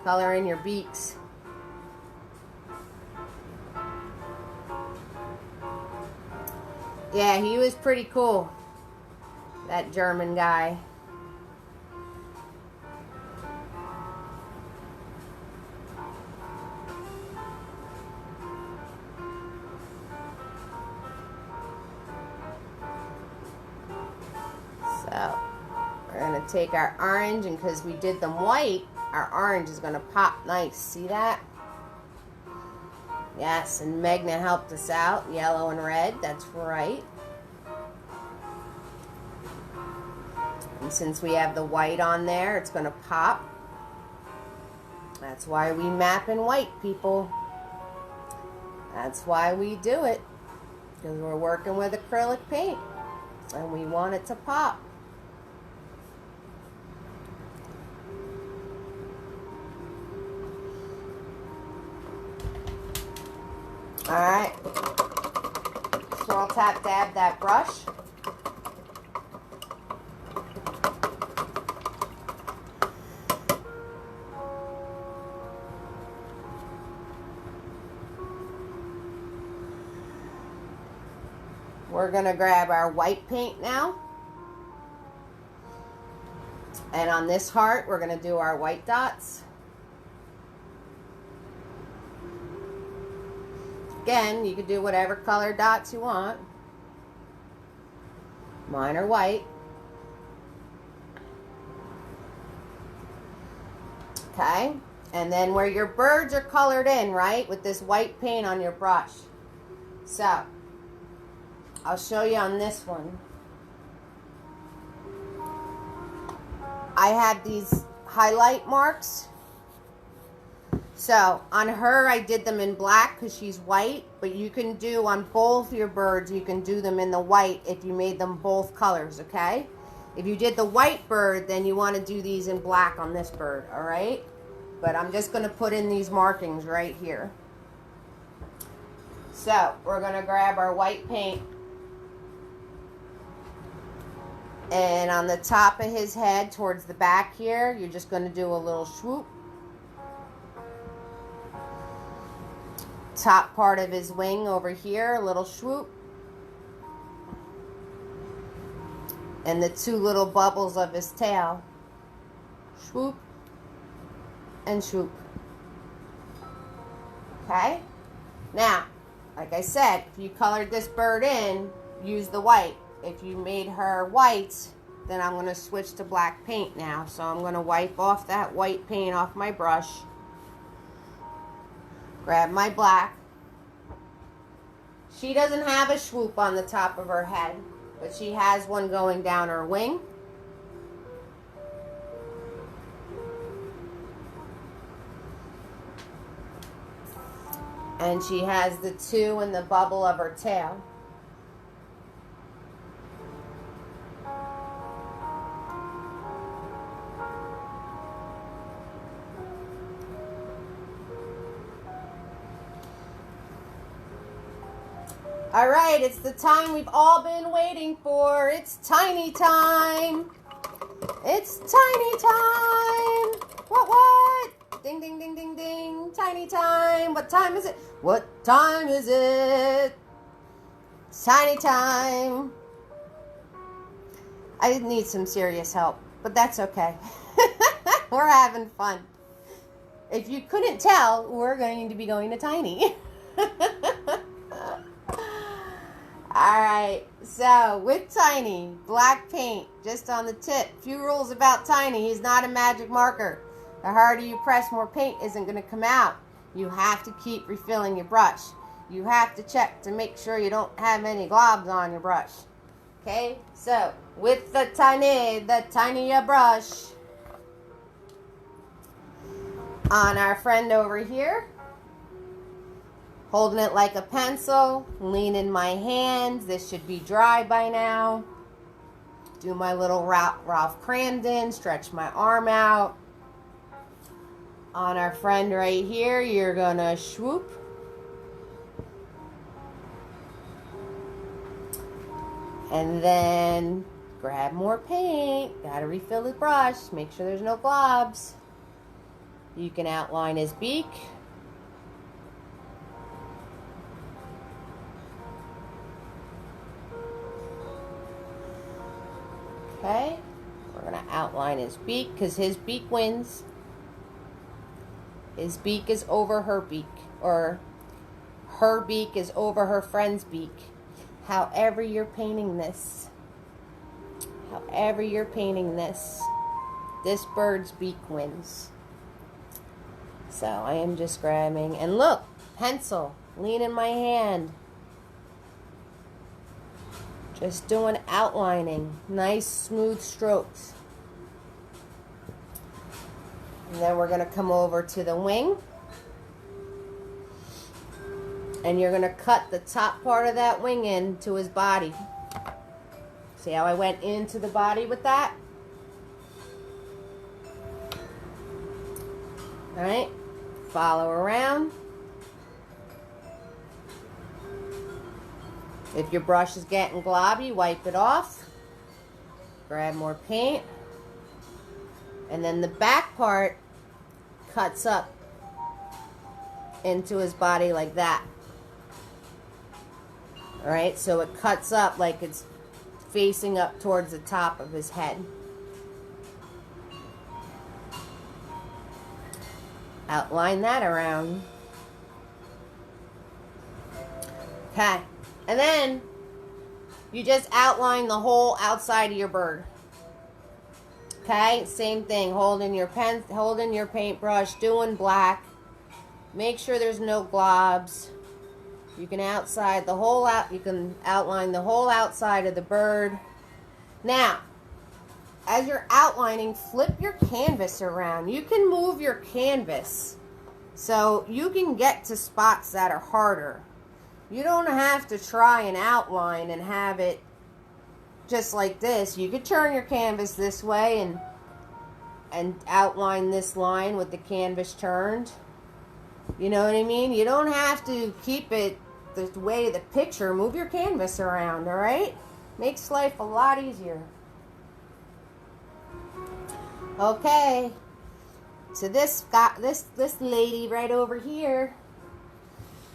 color in your beaks. Yeah, he was pretty cool. That German guy. So, we're going to take our orange, and because we did them white, our orange is going to pop nice. See that? Yes, and Magna helped us out. Yellow and red, that's right. And since we have the white on there, it's going to pop. That's why we map in white, people. That's why we do it. Because we're working with acrylic paint. And we want it to pop. Alright. Swirl, tap, dab that brush. We're going to grab our white paint now. And on this heart, we're going to do our white dots. Again, you can do whatever color dots you want. Mine are white. Okay. And then where your birds are colored in, right, with this white paint on your brush. So, I'll show you on this one. I have these highlight marks. So on her, I did them in black because she's white, but you can do on both your birds, you can do them in the white if you made them both colors, okay? If you did the white bird, then you want to do these in black on this bird, all right? But I'm just going to put in these markings right here. So we're going to grab our white paint. And on the top of his head, towards the back here, you're just going to do a little swoop. Top part of his wing over here, a little swoop. And the two little bubbles of his tail. Swoop and swoop. Okay? Now, like I said, if you colored this bird in, use the white. If you made her white, then I'm going to switch to black paint now. So I'm going to wipe off that white paint off my brush. Grab my black. She doesn't have a swoop on the top of her head, but she has one going down her wing. And she has the two in the bubble of her tail. All right, it's the time we've all been waiting for. It's tiny time. It's tiny time. What? Ding, ding, ding, ding, ding. Tiny time. What time is it? What time is it? It's tiny time. I need some serious help, but that's okay. We're having fun. If you couldn't tell, we're going to be going to Tiny. Alright, so with Tiny, black paint, just on the tip. Few rules about Tiny. He's not a magic marker. The harder you press, more paint isn't going to come out. You have to keep refilling your brush. You have to check to make sure you don't have any globs on your brush. Okay, so with the tinier brush, on our friend over here, holding it like a pencil, lean in my hands. This should be dry by now. Do my little Ralph Cramden, stretch my arm out. On our friend right here, you're gonna swoop. And then grab more paint. Gotta refill the brush. Make sure there's no globs. You can outline his beak. Okay, we're going to outline his beak because his beak wins. His beak is over her beak, or her beak is over her friend's beak. However you're painting this. However you're painting this. This bird's beak wins. So I am just grabbing, and look, pencil, lean in my hand. Just doing outlining, nice smooth strokes. And then we're going to come over to the wing. And you're going to cut the top part of that wing into his body. See how I went into the body with that? Alright, follow around. If your brush is getting globby, wipe it off. Grab more paint. And then the back part cuts up into his body like that. Alright, so it cuts up like it's facing up towards the top of his head. Outline that around. Okay. And then you just outline the whole outside of your bird. Okay? Same thing. Holding your paintbrush, doing black. Make sure there's no globs. You can you can outline the whole outside of the bird. Now, as you're outlining, flip your canvas around. You can move your canvas so you can get to spots that are harder. You don't have to try and outline and have it just like this. You could turn your canvas this way and outline this line with the canvas turned. You know what I mean? You don't have to keep it the way the picture. Move your canvas around, all right? Makes life a lot easier. Okay, so this lady right over here.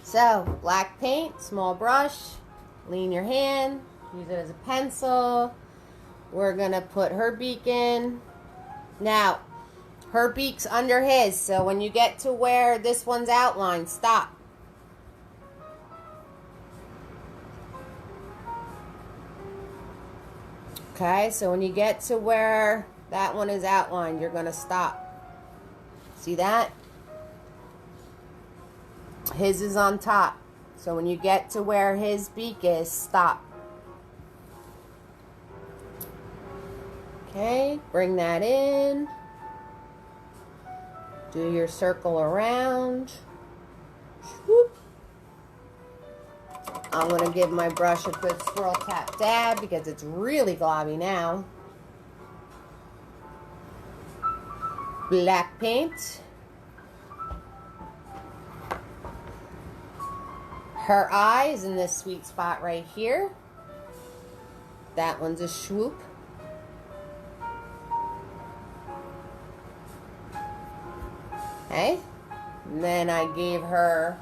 So, black paint, small brush, lean your hand, use it as a pencil. We're going to put her beak in. Now, her beak's under his, so when you get to where this one's outlined, stop. Okay, so when you get to where that one is outlined, you're going to stop. See that? His is on top. So when you get to where his beak is, stop. Okay, bring that in. Do your circle around. Whoop. I'm going to give my brush a good swirl tap dab because it's really globby now. Black paint. Her eye is in this sweet spot right here. That one's a swoop. Okay. And then I gave her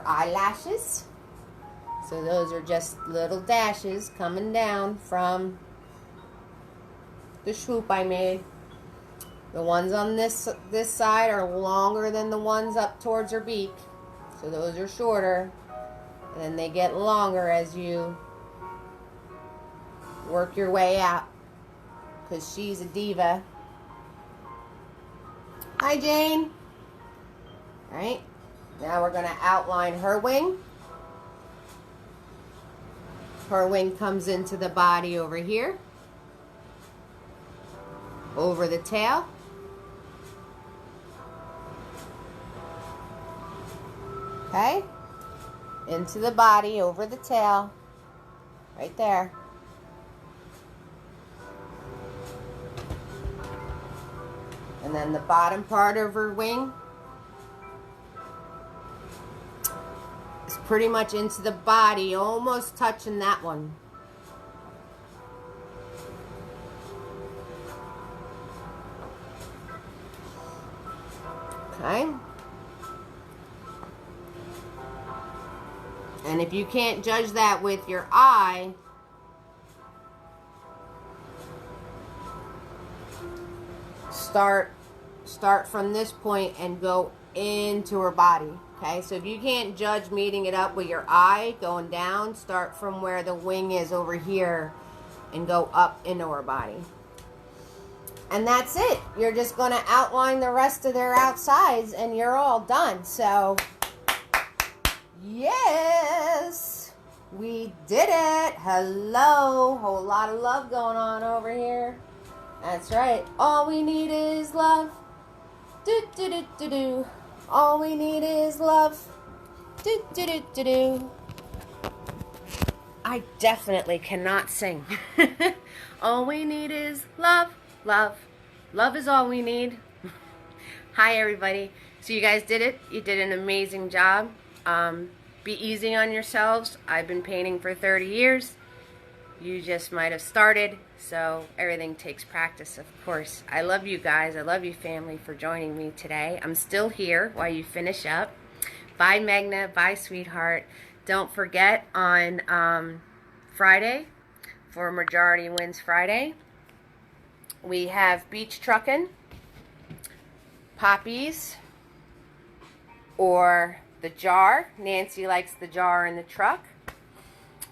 eyelashes. So those are just little dashes coming down from the swoop I made. The ones on this side are longer than the ones up towards her beak. So those are shorter. And then they get longer as you work your way out. Because she's a diva. Hi, Jane. Alright. Now we're going to outline her wing. Her wing comes into the body over here. Over the tail. Okay, into the body, over the tail, right there. And then the bottom part of her wing is pretty much into the body, almost touching that one. Okay. And if you can't judge that with your eye, start from this point and go into her body. Okay, so if you can't judge meeting it up with your eye going down, start from where the wing is over here and go up into her body. And that's it. You're just going to outline the rest of their outsides and you're all done. So yes, we did it. Hello. Whole lot of love going on over here. That's right. All we need is love. Do do do do do. All we need is love. Do do do do do. I definitely cannot sing. All we need is love, love. Love is all we need. Hi, everybody. So you guys did it. You did an amazing job. Be easy on yourselves. I've been painting for 30 years. You just might have started, so everything takes practice, of course. I love you guys. I love you, family, for joining me today. I'm still here while you finish up. Bye, Magna. Bye, sweetheart. Don't forget on Friday, for Majority Wins Friday, we have beach trucking, poppies, or the jar. Nancy likes the jar in the truck.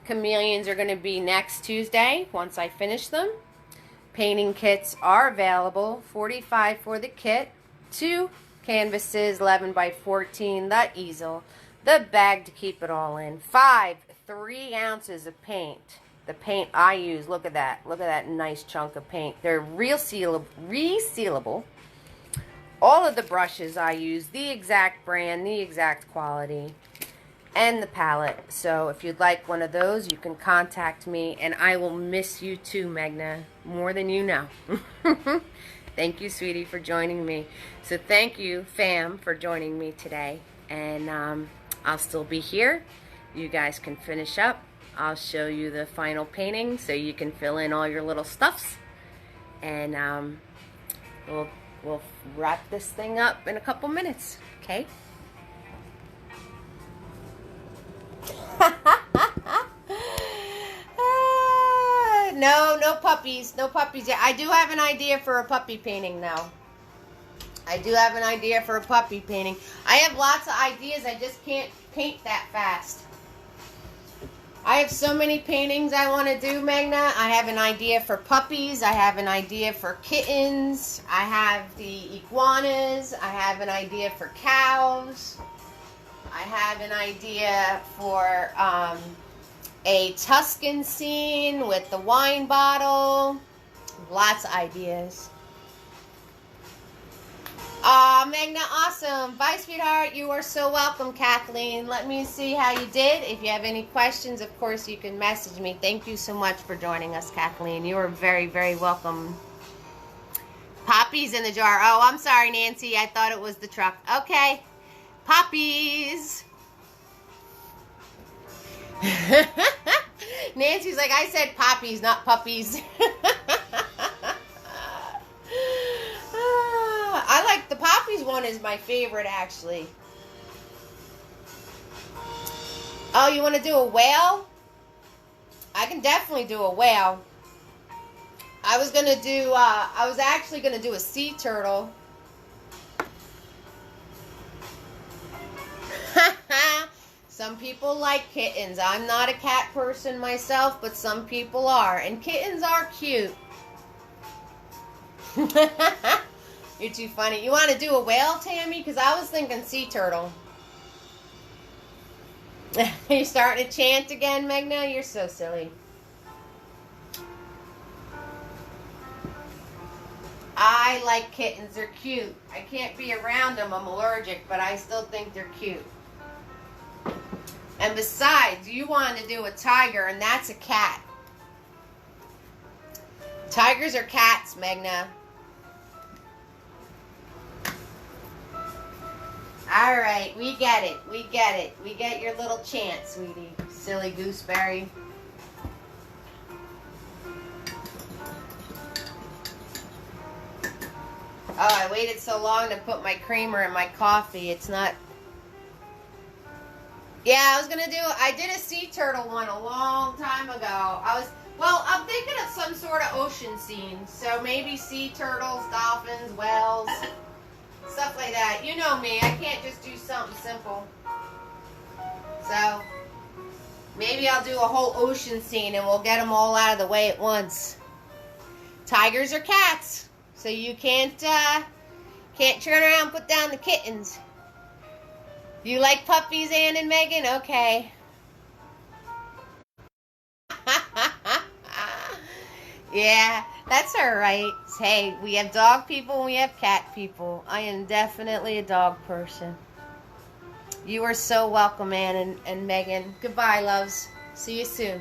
Chameleons are going to be next Tuesday once I finish them. Painting kits are available. $45 for the kit. 2 canvases, 11 by 14. The easel. The bag to keep it all in. 3 ounces of paint. The paint I use, look at that. Look at that nice chunk of paint. They're resealable. All of the brushes I use, the exact brand, the exact quality, and the palette. So if you'd like one of those, you can contact me, and I will miss you too, Magna, more than you know. Thank you, sweetie, for joining me. So thank you, fam, for joining me today. And I'll still be here. You guys can finish up. I'll show you the final painting so you can fill in all your little stuffs. And we'll wrap this thing up in a couple minutes, okay? No puppies. No puppies yet. I do have an idea for a puppy painting now. I do have an idea for a puppy painting. I have lots of ideas. I just can't paint that fast. I have so many paintings I want to do, Magna. I have an idea for puppies. I have an idea for kittens. I have the iguanas. I have an idea for cows. I have an idea for a Tuscan scene with the wine bottle. Lots of ideas. Magna, awesome. Bye, sweetheart. You are so welcome, Kathleen. Let me see how you did. If you have any questions, of course, you can message me. Thank you so much for joining us, Kathleen. You are very, very welcome. Poppies in the jar. Oh, I'm sorry, Nancy. I thought it was the truck. Okay. Poppies. Nancy's like, I said poppies, not puppies. I like the poppies one is my favorite, actually. Oh, you want to do a whale? I can definitely do a whale. I was actually gonna do a sea turtle. Some people like kittens. I'm not a cat person myself, but some people are. And kittens are cute. You're too funny. You want to do a whale, Tammy? Because I was thinking sea turtle. You're starting to chant again, Magna? You're so silly. I like kittens. They're cute. I can't be around them. I'm allergic, but I still think they're cute. And besides, you want to do a tiger, and that's a cat. Tigers are cats, Magna. All right, we get it. We get it. We get your little chant, sweetie. Silly gooseberry. Oh, I waited so long to put my creamer in my coffee. It's not... Yeah, I did a sea turtle one a long time ago. I'm thinking of some sort of ocean scene. So maybe sea turtles, dolphins, whales, stuff like that. You know me, I can't just do something simple. So maybe I'll do a whole ocean scene and we'll get them all out of the way at once. Tigers are cats, so you can't turn around and put down the kittens. You like puppies, Ann and Megan? Okay. Yeah, That's all right. Hey, we have dog people and we have cat people. I am definitely a dog person. You are so welcome, Ann and Megan. Goodbye, loves. See you soon.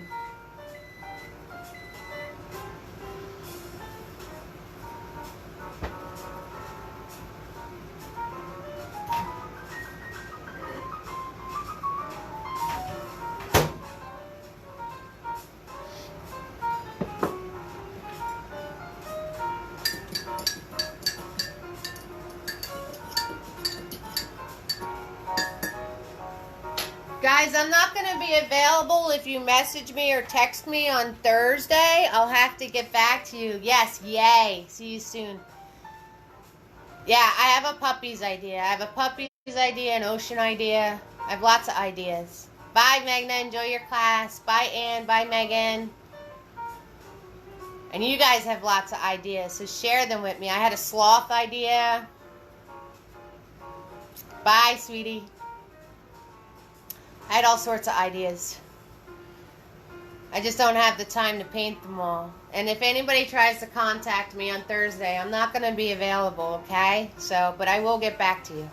Guys, I'm not going to be available if you message me or text me on Thursday. I'll have to get back to you. Yes, yay. See you soon. Yeah, I have a puppies idea. I have a puppies idea, an ocean idea. I have lots of ideas. Bye, Magna. Enjoy your class. Bye, Ann. Bye, Megan. And you guys have lots of ideas, so share them with me. I had a sloth idea. Bye, sweetie. I had all sorts of ideas. I just don't have the time to paint them all. And if anybody tries to contact me on Thursday, I'm not going to be available, okay? So, but I will get back to you.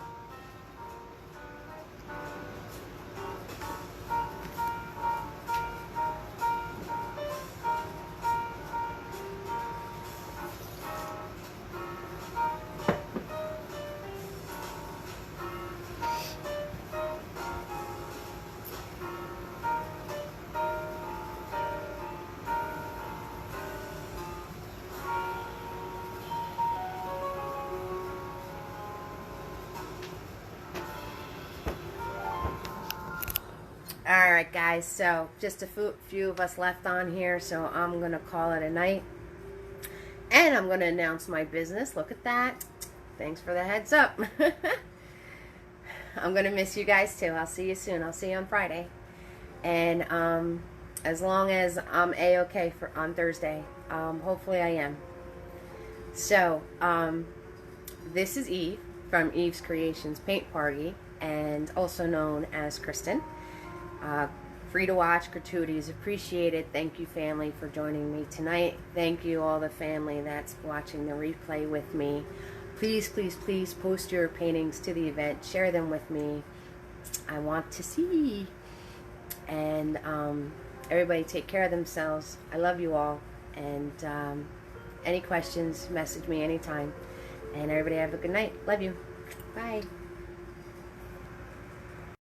Alright guys, so just a few of us left on here, so I'm going to call it a night. And I'm going to announce my business. Look at that. Thanks for the heads up. I'm going to miss you guys too. I'll see you soon. I'll see you on Friday. And as long as I'm A-okay on Thursday, hopefully I am. So, this is Eve from Eve's Creations Paint Party, and also known as Kristen. Free to watch, gratuities appreciated. Thank you, family, for joining me tonight. Thank you, all the family that's watching the replay with me. Please, please, please post your paintings to the event. Share them with me. I want to see. And everybody take care of themselves. I love you all. And any questions, message me anytime. And everybody have a good night. Love you. Bye.